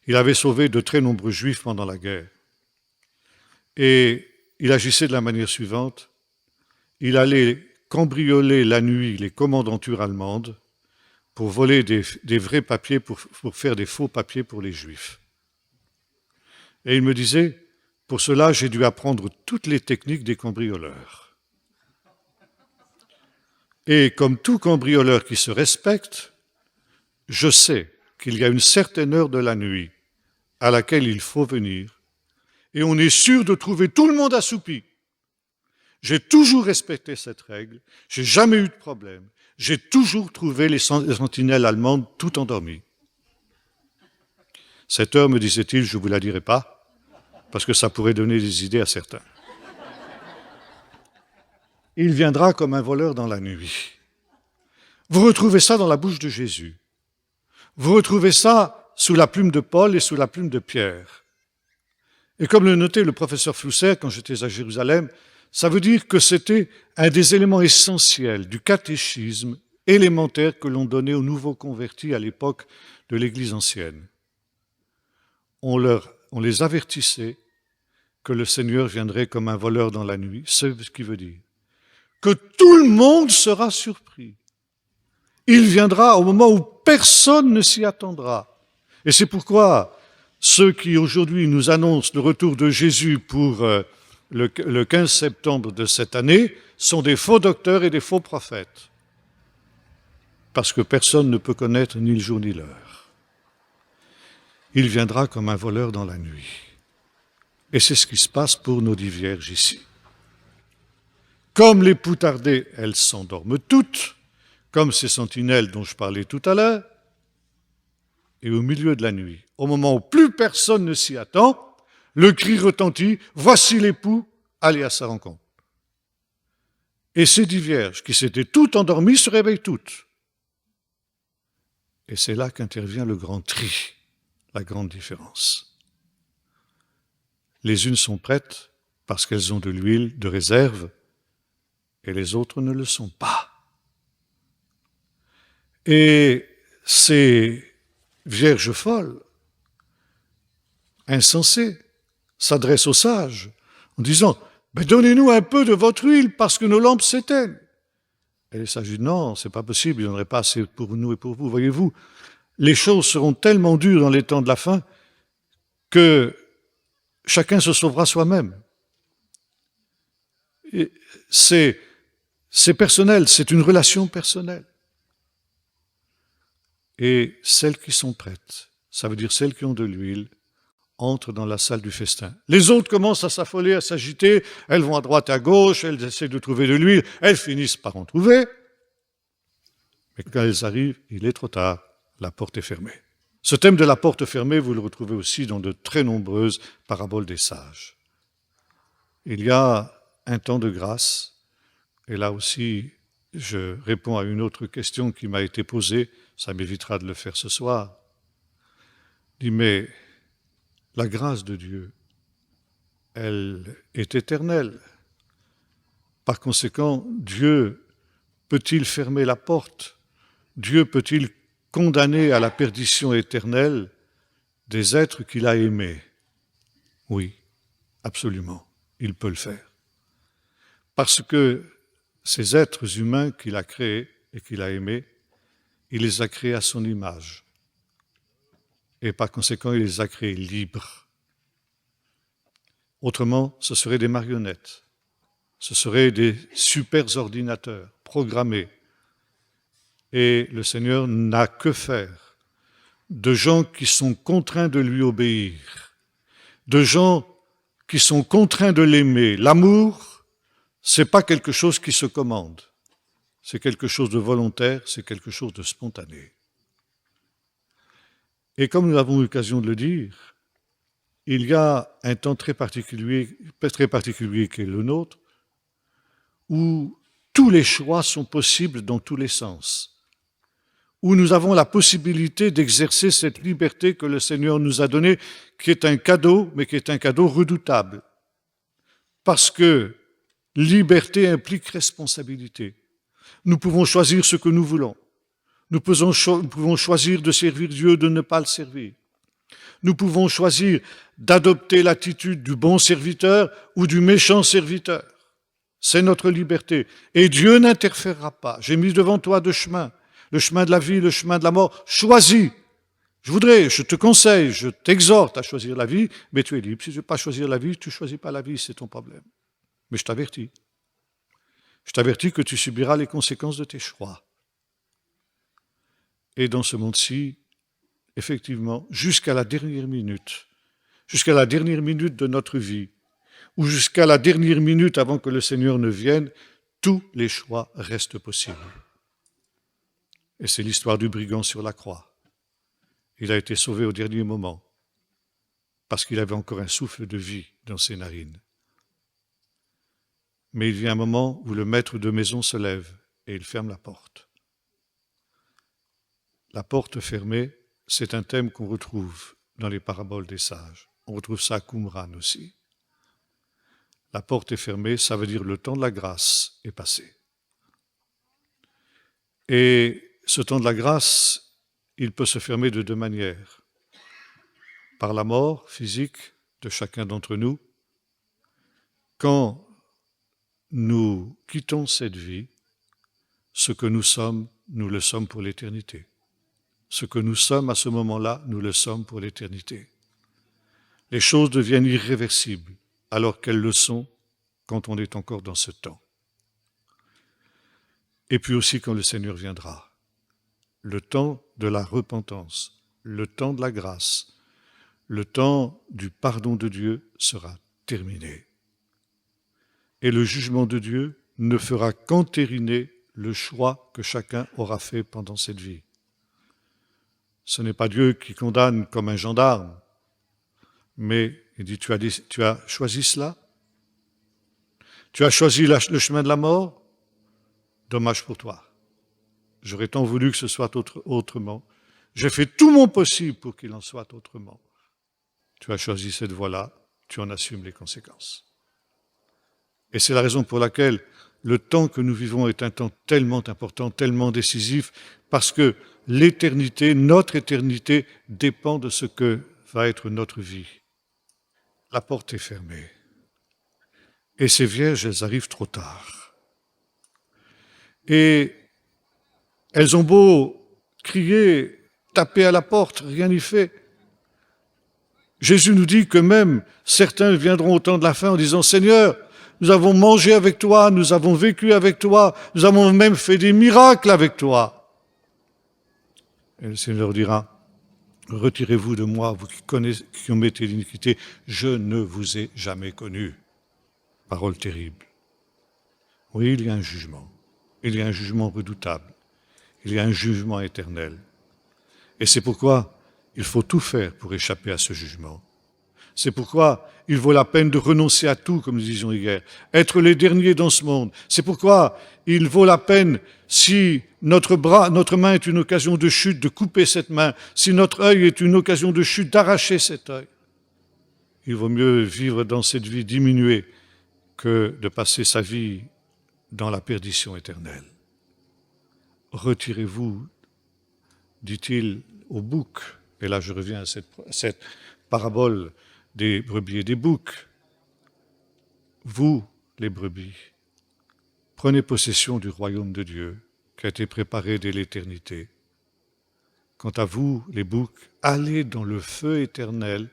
Il avait sauvé de très nombreux Juifs pendant la guerre. Et il agissait de la manière suivante. Il allait cambrioler la nuit les commandantures allemandes pour voler des vrais papiers, pour faire des faux papiers pour les Juifs. Et il me disait, pour cela, j'ai dû apprendre toutes les techniques des cambrioleurs. Et comme tout cambrioleur qui se respecte, je sais qu'il y a une certaine heure de la nuit à laquelle il faut venir, et on est sûr de trouver tout le monde assoupi. J'ai toujours respecté cette règle, j'ai jamais eu de problème, j'ai toujours trouvé les sentinelles allemandes tout endormies. Cette heure, me disait-il, je ne vous la dirai pas, parce que ça pourrait donner des idées à certains. Il viendra comme un voleur dans la nuit. Vous retrouvez ça dans la bouche de Jésus. Vous retrouvez ça sous la plume de Paul et sous la plume de Pierre. Et comme le notait le professeur Flousser quand j'étais à Jérusalem, ça veut dire que c'était un des éléments essentiels du catéchisme élémentaire que l'on donnait aux nouveaux convertis à l'époque de l'Église ancienne. On les avertissait que le Seigneur viendrait comme un voleur dans la nuit, c'est ce qui veut dire que tout le monde sera surpris. Il viendra au moment où personne ne s'y attendra. Et c'est pourquoi ceux qui aujourd'hui nous annoncent le retour de Jésus pour le 15 septembre de cette année sont des faux docteurs et des faux prophètes. Parce que personne ne peut connaître ni le jour ni l'heure. Il viendra comme un voleur dans la nuit. Et c'est ce qui se passe pour nos 10 vierges ici. Comme les poutardées, elles s'endorment toutes, comme ces sentinelles dont je parlais tout à l'heure, et au milieu de la nuit, au moment où plus personne ne s'y attend, le cri retentit, voici l'époux, allez à sa rencontre. Et ces 10 vierges qui s'étaient toutes endormies se réveillent toutes. Et c'est là qu'intervient le grand tri, la grande différence. Les unes sont prêtes parce qu'elles ont de l'huile de réserve, et les autres ne le sont pas. Et ces vierges folles, insensées, s'adressent aux sages en disant « Donnez-nous un peu de votre huile parce que nos lampes s'éteignent. » Et les sages disent « Non, c'est pas possible, il n'y en aurait pas assez pour nous et pour vous. Voyez-vous, les choses seront tellement dures dans les temps de la fin que chacun se sauvera soi-même. » C'est personnel, c'est une relation personnelle. Et celles qui sont prêtes, ça veut dire celles qui ont de l'huile, entrent dans la salle du festin. Les autres commencent à s'affoler, à s'agiter, elles vont à droite, à gauche, elles essaient de trouver de l'huile, elles finissent par en trouver. Mais quand elles arrivent, il est trop tard, la porte est fermée. Ce thème de la porte fermée, vous le retrouvez aussi dans de très nombreuses paraboles des sages. Il y a un temps de grâce, et là aussi, je réponds à une autre question qui m'a été posée, ça m'évitera de le faire ce soir. Je dis, mais la grâce de Dieu, elle est éternelle. Par conséquent, Dieu peut-il fermer la porte? Dieu peut-il condamner à la perdition éternelle des êtres qu'il a aimés? Oui, absolument, il peut le faire. Parce que ces êtres humains qu'il a créés et qu'il a aimés, il les a créés à son image. Et par conséquent, il les a créés libres. Autrement, ce seraient des marionnettes. Ce seraient des super ordinateurs programmés. Et le Seigneur n'a que faire de gens qui sont contraints de lui obéir, de gens qui sont contraints de l'aimer. L'amour, c'est pas quelque chose qui se commande. C'est quelque chose de volontaire, c'est quelque chose de spontané. Et comme nous avons eu l'occasion de le dire, il y a un temps très particulier qui est le nôtre, où tous les choix sont possibles dans tous les sens, où nous avons la possibilité d'exercer cette liberté que le Seigneur nous a donnée, qui est un cadeau, mais qui est un cadeau redoutable. Parce que liberté implique responsabilité. Nous pouvons choisir ce que nous voulons. Nous pouvons choisir de servir Dieu, de ne pas le servir. Nous pouvons choisir d'adopter l'attitude du bon serviteur ou du méchant serviteur. C'est notre liberté. Et Dieu n'interférera pas. J'ai mis devant toi deux chemins. Le chemin de la vie, le chemin de la mort. Choisis. Je te conseille, je t'exhorte à choisir la vie, mais tu es libre. Si tu ne veux pas choisir la vie, tu ne choisis pas la vie, c'est ton problème. Mais je t'avertis. Je t'avertis que tu subiras les conséquences de tes choix. Et dans ce monde-ci, effectivement, jusqu'à la dernière minute de notre vie, ou jusqu'à la dernière minute avant que le Seigneur ne vienne, tous les choix restent possibles. Et c'est l'histoire du brigand sur la croix. Il a été sauvé au dernier moment, parce qu'il avait encore un souffle de vie dans ses narines. Mais il vient un moment où le maître de maison se lève et il ferme la porte. La porte fermée, c'est un thème qu'on retrouve dans les paraboles des sages. On retrouve ça à Qumran aussi. La porte est fermée, ça veut dire le temps de la grâce est passé. Et ce temps de la grâce, il peut se fermer de deux manières. Par la mort physique de chacun d'entre nous, quand nous quittons cette vie, ce que nous sommes, nous le sommes pour l'éternité. Ce que nous sommes à ce moment-là, nous le sommes pour l'éternité. Les choses deviennent irréversibles alors qu'elles le sont quand on est encore dans ce temps. Et puis aussi quand le Seigneur viendra. Le temps de la repentance, le temps de la grâce, le temps du pardon de Dieu sera terminé. Et le jugement de Dieu ne fera qu'entériner le choix que chacun aura fait pendant cette vie. Ce n'est pas Dieu qui condamne comme un gendarme, mais il dit, tu as choisi cela? Tu as choisi le chemin de la mort? Dommage pour toi. J'aurais tant voulu que ce soit autrement. J'ai fait tout mon possible pour qu'il en soit autrement. Tu as choisi cette voie-là, tu en assumes les conséquences. Et c'est la raison pour laquelle le temps que nous vivons est un temps tellement important, tellement décisif, parce que l'éternité, notre éternité, dépend de ce que va être notre vie. La porte est fermée. Et ces vierges, elles arrivent trop tard. Et elles ont beau crier, taper à la porte, rien n'y fait. Jésus nous dit que même certains viendront au temps de la fin en disant « Seigneur, nous avons mangé avec toi, nous avons vécu avec toi, nous avons même fait des miracles avec toi. » Et le Seigneur leur dira, retirez-vous de moi, vous qui commettez l'iniquité, je ne vous ai jamais connu. Parole terrible. Oui, il y a un jugement. Il y a un jugement redoutable. Il y a un jugement éternel. Et c'est pourquoi il faut tout faire pour échapper à ce jugement. C'est pourquoi il vaut la peine de renoncer à tout, comme nous disions hier, être les derniers dans ce monde. C'est pourquoi il vaut la peine, si notre main est une occasion de chute, de couper cette main, si notre œil est une occasion de chute, d'arracher cet œil. Il vaut mieux vivre dans cette vie diminuée que de passer sa vie dans la perdition éternelle. Retirez-vous, dit-il au bouc, et là je reviens à cette parabole des brebis et des boucs. Vous, les brebis, prenez possession du royaume de Dieu qui a été préparé dès l'éternité. Quant à vous, les boucs, allez dans le feu éternel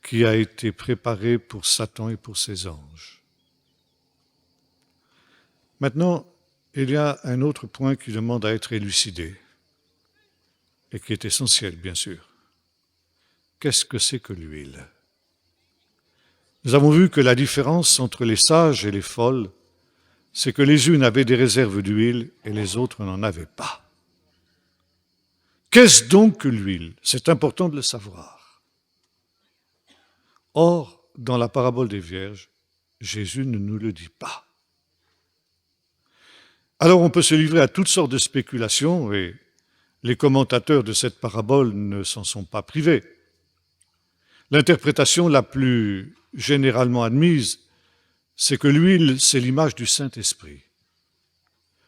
qui a été préparé pour Satan et pour ses anges. Maintenant, il y a un autre point qui demande à être élucidé et qui est essentiel, bien sûr. Qu'est-ce que c'est que l'huile ? Nous avons vu que la différence entre les sages et les folles, c'est que les unes avaient des réserves d'huile et les autres n'en avaient pas. Qu'est-ce donc que l'huile ? C'est important de le savoir. Or, dans la parabole des vierges, Jésus ne nous le dit pas. Alors on peut se livrer à toutes sortes de spéculations et les commentateurs de cette parabole ne s'en sont pas privés. L'interprétation la plus généralement admise, c'est que l'huile, c'est l'image du Saint-Esprit.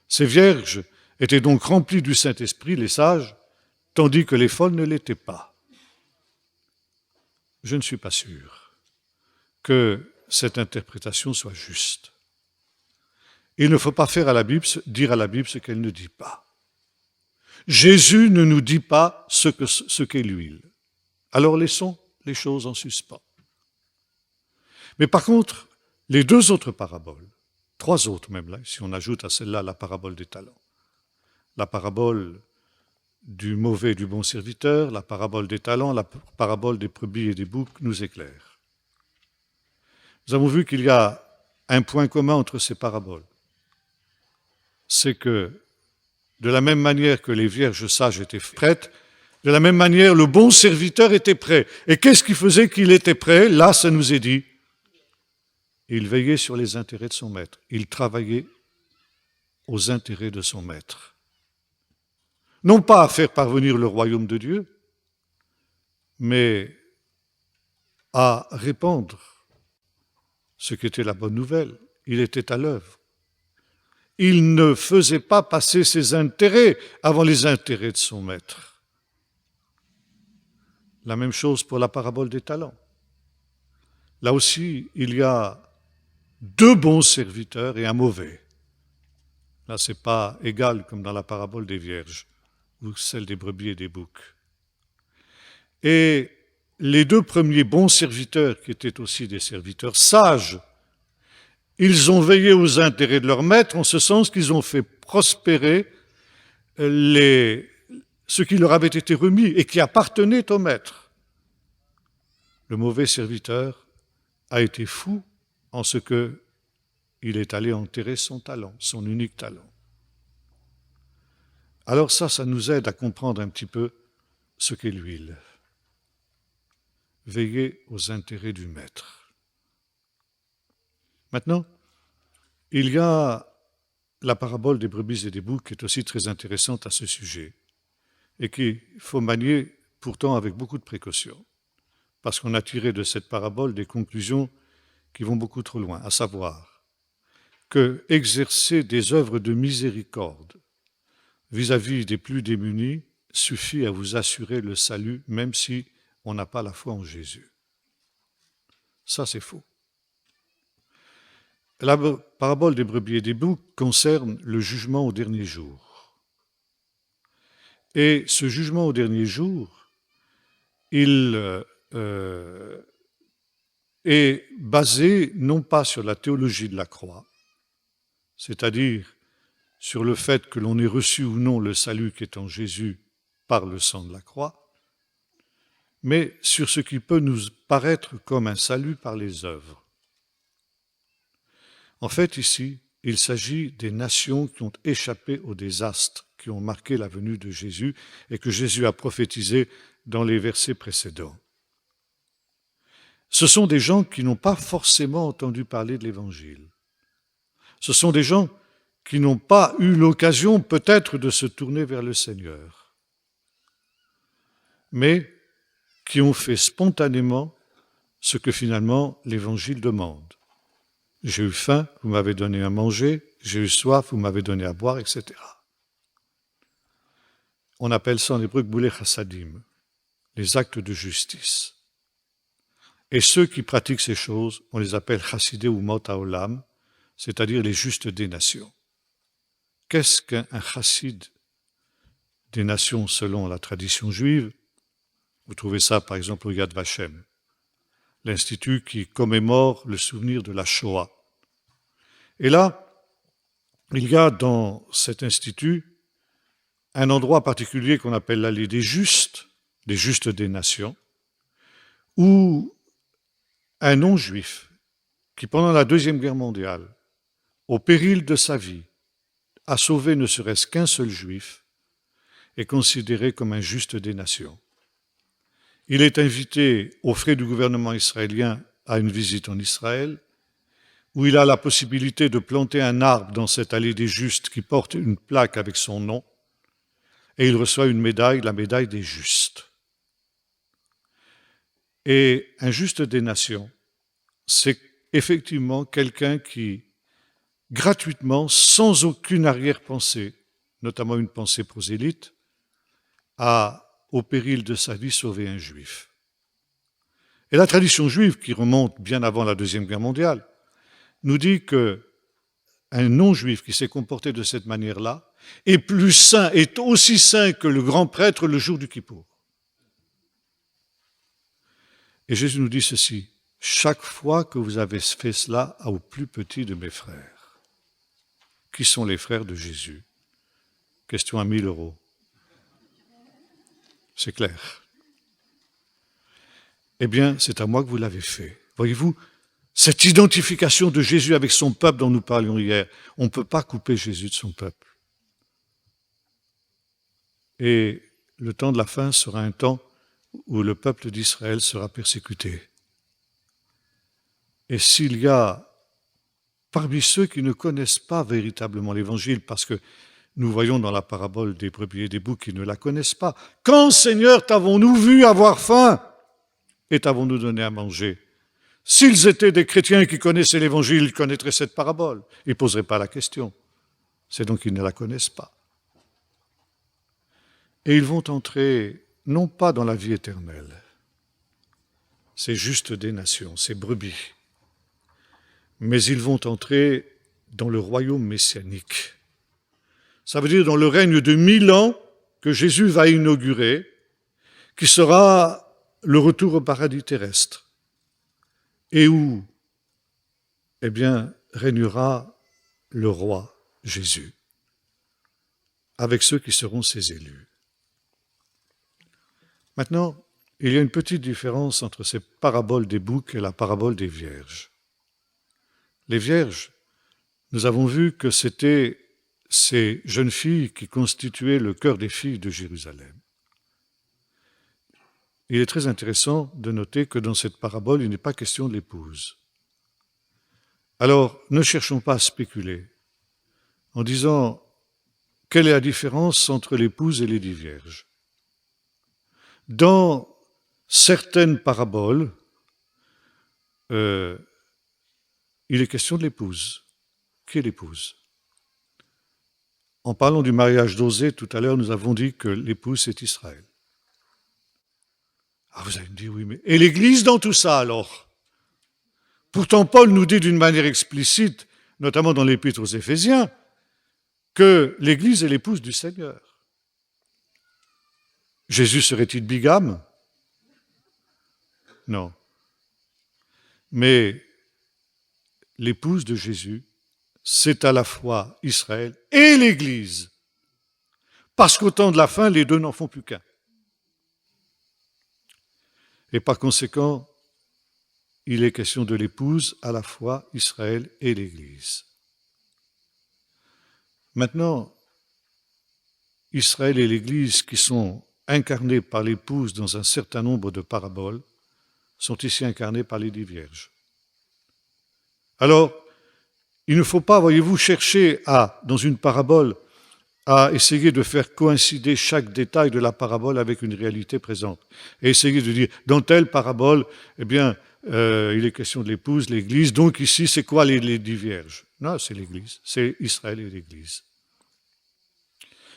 Ces vierges étaient donc remplies du Saint-Esprit, les sages, tandis que les folles ne l'étaient pas. Je ne suis pas sûr que cette interprétation soit juste. Il ne faut pas dire à la Bible ce qu'elle ne dit pas. Jésus ne nous dit pas ce qu'est l'huile. Alors laissons les choses en suspens. Mais par contre, les deux autres paraboles, trois autres même, là, si on ajoute à celle-là la parabole des talents, la parabole du mauvais et du bon serviteur, la parabole des talents, la parabole des brebis et des boucs nous éclairent. Nous avons vu qu'il y a un point commun entre ces paraboles. C'est que, de la même manière que les vierges sages étaient prêtes, de la même manière, le bon serviteur était prêt. Et qu'est-ce qui faisait qu'il était prêt ? Là, ça nous est dit. Il veillait sur les intérêts de son maître. Il travaillait aux intérêts de son maître. Non pas à faire parvenir le royaume de Dieu, mais à répandre ce qu'était la bonne nouvelle. Il était à l'œuvre. Il ne faisait pas passer ses intérêts avant les intérêts de son maître. La même chose pour la parabole des talents. Là aussi, il y a deux bons serviteurs et un mauvais. Là, ce n'est pas égal comme dans la parabole des vierges ou celle des brebis et des boucs. Et les deux premiers bons serviteurs, qui étaient aussi des serviteurs sages, ils ont veillé aux intérêts de leur maître en ce sens qu'ils ont fait prospérer ce qui leur avait été remis et qui appartenait au maître. Le mauvais serviteur a été fou en ce qu'il est allé enterrer son talent, son unique talent. Alors ça nous aide à comprendre un petit peu ce qu'est l'huile. Veiller aux intérêts du maître. Maintenant, il y a la parabole des brebis et des boucs qui est aussi très intéressante à ce sujet et qu'il faut manier pourtant avec beaucoup de précaution parce qu'on a tiré de cette parabole des conclusions qui vont beaucoup trop loin, à savoir que exercer des œuvres de miséricorde vis-à-vis des plus démunis suffit à vous assurer le salut même si on n'a pas la foi en Jésus. Ça, c'est faux. La parabole des brebis et des boucs concerne le jugement au dernier jour. Et ce jugement au dernier jour, il est basé non pas sur la théologie de la croix, c'est-à-dire sur le fait que l'on ait reçu ou non le salut qui est en Jésus par le sang de la croix, mais sur ce qui peut nous paraître comme un salut par les œuvres. En fait, ici, il s'agit des nations qui ont échappé au désastre qui ont marqué la venue de Jésus et que Jésus a prophétisé dans les versets précédents. Ce sont des gens qui n'ont pas forcément entendu parler de l'Évangile. Ce sont des gens qui n'ont pas eu l'occasion peut-être de se tourner vers le Seigneur, mais qui ont fait spontanément ce que finalement l'Évangile demande. J'ai eu faim, vous m'avez donné à manger, j'ai eu soif, vous m'avez donné à boire, etc. On appelle ça en hébreu Gboulei Chassadim, les actes de justice. Et ceux qui pratiquent ces choses, on les appelle Chassidei Umot Haolam, c'est-à-dire les justes des nations. Qu'est-ce qu'un chassid des nations selon la tradition juive? Vous trouvez ça par exemple au Yad Vashem, l'institut qui commémore le souvenir de la Shoah. Et là, il y a dans cet institut un endroit particulier qu'on appelle l'allée des justes des nations, où un non-juif qui, pendant la Deuxième Guerre mondiale, au péril de sa vie, a sauvé ne serait-ce qu'un seul juif, est considéré comme un juste des nations. Il est invité aux frais du gouvernement israélien à une visite en Israël, où il a la possibilité de planter un arbre dans cette allée des justes qui porte une plaque avec son nom, et il reçoit une médaille, la médaille des justes. Et un juste des nations, c'est effectivement quelqu'un qui, gratuitement, sans aucune arrière-pensée, notamment une pensée prosélyte, a, au péril de sa vie, sauvé un juif. Et la tradition juive, qui remonte bien avant la Deuxième Guerre mondiale, nous dit qu'un non-juif qui s'est comporté de cette manière-là est plus saint, est aussi saint que le grand prêtre le jour du Kippour. Et Jésus nous dit ceci: chaque fois que vous avez fait cela au plus petit de mes frères. Qui sont les frères de Jésus? Question à 1 000 €. C'est clair. Eh bien, c'est à moi que vous l'avez fait. Voyez-vous, cette identification de Jésus avec son peuple dont nous parlions hier, on ne peut pas couper Jésus de son peuple. Et le temps de la fin sera un temps où le peuple d'Israël sera persécuté. Et s'il y a parmi ceux qui ne connaissent pas véritablement l'Évangile, parce que nous voyons dans la parabole des brebis et des boucs qui ne la connaissent pas, « Quand, Seigneur, t'avons-nous vu avoir faim et t'avons-nous donné à manger ?» S'ils étaient des chrétiens qui connaissaient l'Évangile, ils connaîtraient cette parabole. Ils ne poseraient pas la question. C'est donc qu'ils ne la connaissent pas. Et ils vont entrer, non pas dans la vie éternelle, c'est juste des nations, c'est brebis, mais ils vont entrer dans le royaume messianique. Ça veut dire dans le règne de 1000 ans que Jésus va inaugurer, qui sera le retour au paradis terrestre, et où, eh bien, régnera le roi Jésus, avec ceux qui seront ses élus. Maintenant, il y a une petite différence entre ces paraboles des boucs et la parabole des vierges. Les vierges, nous avons vu que c'était ces jeunes filles qui constituaient le cœur des filles de Jérusalem. Il est très intéressant de noter que dans cette parabole, il n'est pas question de l'épouse. Alors, ne cherchons pas à spéculer en disant quelle est la différence entre l'épouse et les 10 vierges. Dans certaines paraboles, il est question de l'épouse. Qui est l'épouse? En parlant du mariage d'Osée, tout à l'heure, nous avons dit que l'épouse, c'est Israël. Ah, vous allez me dire, oui, mais... Et l'Église dans tout ça, alors? Pourtant, Paul nous dit d'une manière explicite, notamment dans l'Épître aux Éphésiens, que l'Église est l'épouse du Seigneur. Jésus serait-il bigame? Non. Mais l'épouse de Jésus, c'est à la fois Israël et l'Église. Parce qu'au temps de la fin, les deux n'en font plus qu'un. Et par conséquent, il est question de l'épouse, à la fois Israël et l'Église. Maintenant, Israël et l'Église, qui sont incarnés par l'épouse dans un certain nombre de paraboles, sont ici incarnés par les 10 vierges. Alors, il ne faut pas, voyez-vous, chercher dans une parabole, à essayer de faire coïncider chaque détail de la parabole avec une réalité présente. Et essayer de dire, dans telle parabole, eh bien, il est question de l'épouse, l'Église, donc ici, c'est quoi les 10 vierges? Non, c'est l'Église, c'est Israël et l'Église.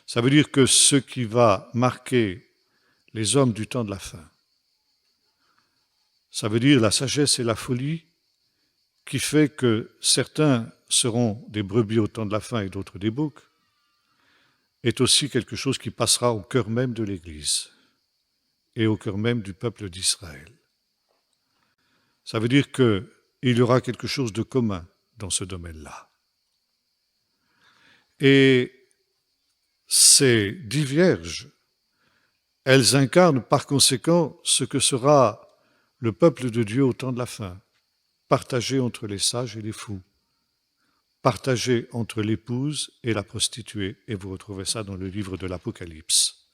Ça veut dire que ce qui va marquer les hommes du temps de la fin, ça veut dire la sagesse et la folie qui fait que certains seront des brebis au temps de la fin et d'autres des boucs, est aussi quelque chose qui passera au cœur même de l'Église et au cœur même du peuple d'Israël. Ça veut dire qu'il y aura quelque chose de commun dans ce domaine-là. Et ces 10 vierges, elles incarnent par conséquent ce que sera le peuple de Dieu au temps de la fin, partagé entre les sages et les fous, partagé entre l'épouse et la prostituée, et vous retrouvez ça dans le livre de l'Apocalypse.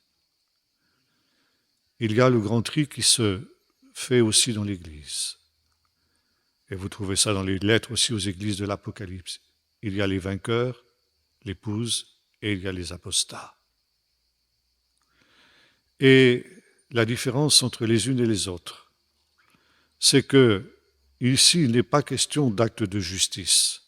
Il y a le grand tri qui se fait aussi dans l'Église. Et vous trouvez ça dans les lettres aussi aux églises de l'Apocalypse. Il y a les vainqueurs, l'épouse, et il y a les apostats. Et la différence entre les unes et les autres, c'est que ici, il n'est pas question d'acte de justice,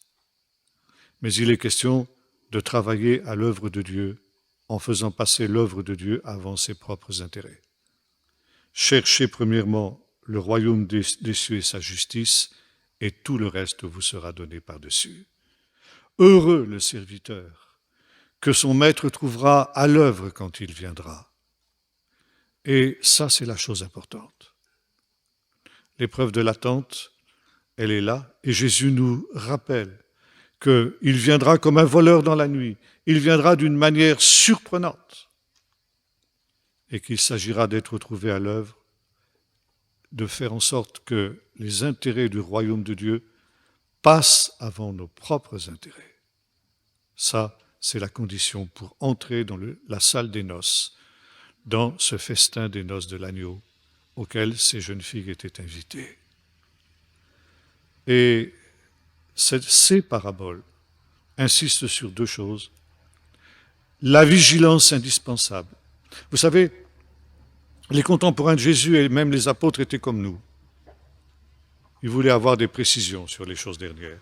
mais il est question de travailler à l'œuvre de Dieu en faisant passer l'œuvre de Dieu avant ses propres intérêts. Cherchez premièrement le royaume des cieux et sa justice, et tout le reste vous sera donné par-dessus. Heureux le serviteur que son maître trouvera à l'œuvre quand il viendra. Et ça, c'est la chose importante. L'épreuve de l'attente, elle est là, et Jésus nous rappelle qu'il viendra comme un voleur dans la nuit, il viendra d'une manière surprenante, et qu'il s'agira d'être trouvé à l'œuvre, de faire en sorte que les intérêts du royaume de Dieu passent avant nos propres intérêts. Ça, c'est la condition pour entrer dans la salle des noces, dans ce festin des noces de l'agneau auquel ces jeunes filles étaient invitées. Et ces paraboles insistent sur 2 choses. La vigilance indispensable. Vous savez, les contemporains de Jésus et même les apôtres étaient comme nous. Ils voulaient avoir des précisions sur les choses dernières.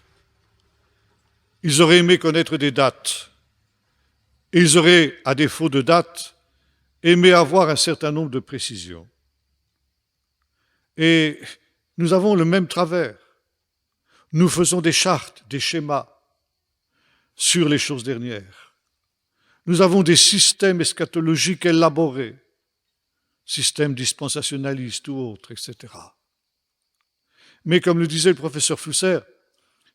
Ils auraient aimé connaître des dates. Et ils auraient, à défaut de dates, aimé avoir un certain nombre de précisions. Et nous avons le même travers. Nous faisons des chartes, des schémas sur les choses dernières. Nous avons des systèmes eschatologiques élaborés, systèmes dispensationalistes ou autres, etc. Mais comme le disait le professeur Flusser,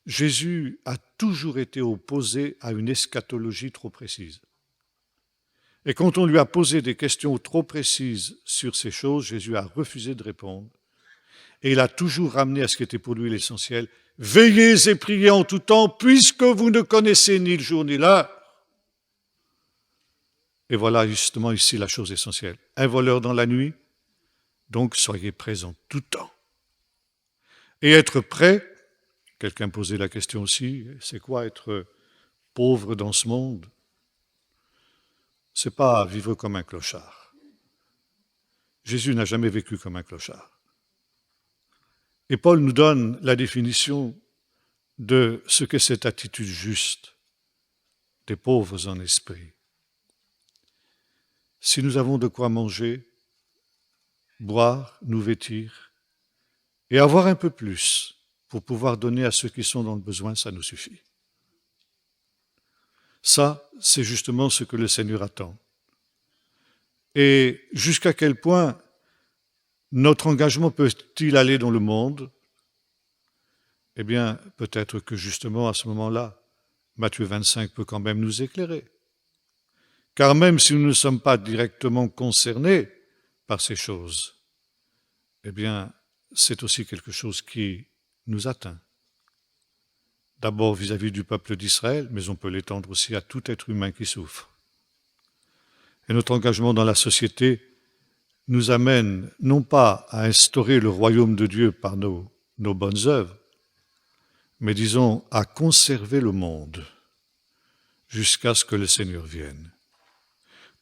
Jésus a toujours été opposé à une eschatologie trop précise. Et quand on lui a posé des questions trop précises sur ces choses, Jésus a refusé de répondre. Et il a toujours ramené à ce qui était pour lui l'essentiel. Veillez et priez en tout temps, puisque vous ne connaissez ni le jour ni l'heure. Et voilà justement ici la chose essentielle. Un voleur dans la nuit, donc soyez prêts en tout temps. Et être prêt, quelqu'un posait la question aussi, c'est quoi être pauvre dans ce monde? C'est pas vivre comme un clochard. Jésus n'a jamais vécu comme un clochard. Et Paul nous donne la définition de ce qu'est cette attitude juste des pauvres en esprit. Si nous avons de quoi manger, boire, nous vêtir, et avoir un peu plus pour pouvoir donner à ceux qui sont dans le besoin, ça nous suffit. Ça, c'est justement ce que le Seigneur attend. Et jusqu'à quel point notre engagement peut-il aller dans le monde? Eh bien, peut-être que justement à ce moment-là, Matthieu 25 peut quand même nous éclairer. car même si nous ne sommes pas directement concernés par ces choses, eh bien, c'est aussi quelque chose qui nous atteint. D'abord vis-à-vis du peuple d'Israël, mais on peut l'étendre aussi à tout être humain qui souffre. Et notre engagement dans la société nous amène non pas à instaurer le royaume de Dieu par nos bonnes œuvres, mais disons à conserver le monde jusqu'à ce que le Seigneur vienne.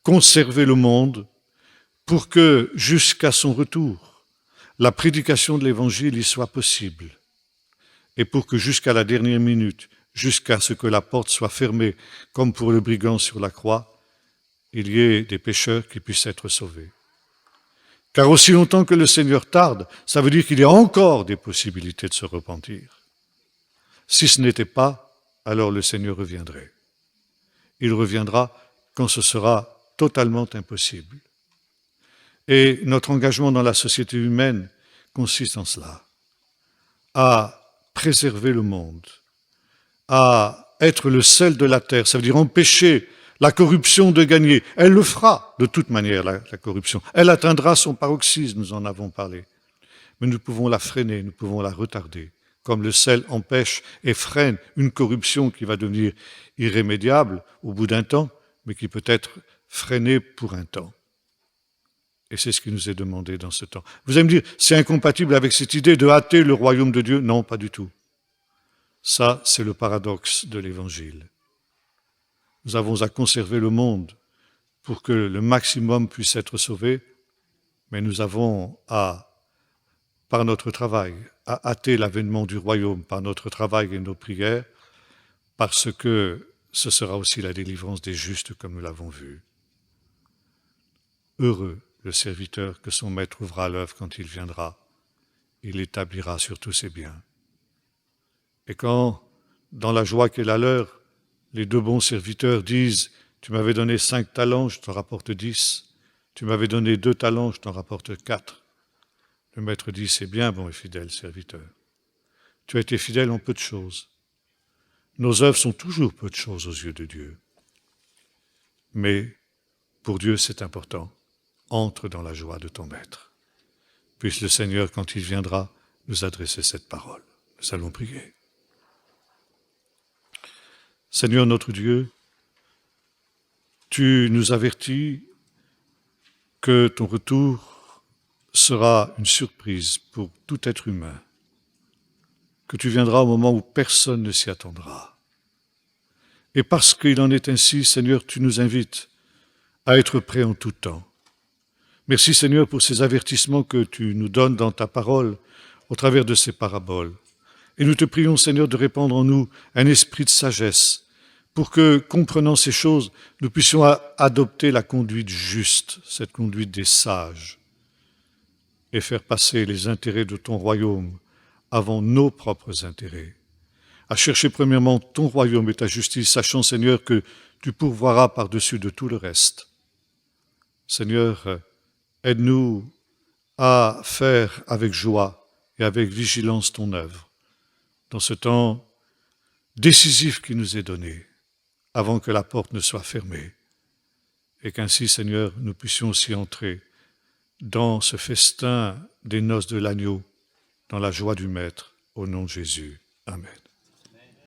Conserver le monde pour que, jusqu'à son retour, la prédication de l'Évangile y soit possible, et pour que jusqu'à la dernière minute, jusqu'à ce que la porte soit fermée, comme pour le brigand sur la croix, il y ait des pécheurs qui puissent être sauvés. Car aussi longtemps que le Seigneur tarde, ça veut dire qu'il y a encore des possibilités de se repentir. Si ce n'était pas, alors le Seigneur reviendrait. Il reviendra quand ce sera totalement impossible. Et notre engagement dans la société humaine consiste en cela, à préserver le monde, à être le sel de la terre, ça veut dire empêcher la corruption de gagner. Elle le fera de toute manière, la corruption. Elle atteindra son paroxysme, nous en avons parlé. Mais nous pouvons la freiner, nous pouvons la retarder. Comme le sel empêche et freine une corruption qui va devenir irrémédiable au bout d'un temps, mais qui peut être freinée pour un temps. Et c'est ce qui nous est demandé dans ce temps. Vous allez me dire, c'est incompatible avec cette idée de hâter le royaume de Dieu? Non, pas du tout. Ça, c'est le paradoxe de l'Évangile. Nous avons à conserver le monde pour que le maximum puisse être sauvé, mais nous avons par notre travail, à hâter l'avènement du royaume, par notre travail et nos prières, parce que ce sera aussi la délivrance des justes, comme nous l'avons vu. Heureux le serviteur que son maître ouvrira à l'œuvre quand il viendra. Il l'établira sur tous ses biens. Et quand, dans la joie qui est la leur, les deux bons serviteurs disent « Tu m'avais donné 5 talents, je t'en rapporte 10. Tu m'avais donné 2 talents, je t'en rapporte 4. » Le maître dit « C'est bien, bon et fidèle serviteur. Tu as été fidèle en peu de choses. Nos œuvres sont toujours peu de choses aux yeux de Dieu. Mais pour Dieu, c'est important. Entre dans la joie de ton maître. Puisse le Seigneur, quand il viendra, nous adresser cette parole. Nous allons prier. Seigneur notre Dieu, tu nous avertis que ton retour sera une surprise pour tout être humain, que tu viendras au moment où personne ne s'y attendra. Et parce qu'il en est ainsi, Seigneur, tu nous invites à être prêts en tout temps. Merci Seigneur pour ces avertissements que tu nous donnes dans ta parole au travers de ces paraboles. Et nous te prions Seigneur de répandre en nous un esprit de sagesse pour que, comprenant ces choses, nous puissions adopter la conduite juste, cette conduite des sages, et faire passer les intérêts de ton royaume avant nos propres intérêts. À chercher premièrement ton royaume et ta justice, sachant Seigneur que tu pourvoiras par-dessus de tout le reste. Seigneur, aide-nous à faire avec joie et avec vigilance ton œuvre, dans ce temps décisif qui nous est donné, avant que la porte ne soit fermée, et qu'ainsi, Seigneur, nous puissions aussi entrer dans ce festin des noces de l'agneau, dans la joie du Maître, au nom de Jésus. Amen.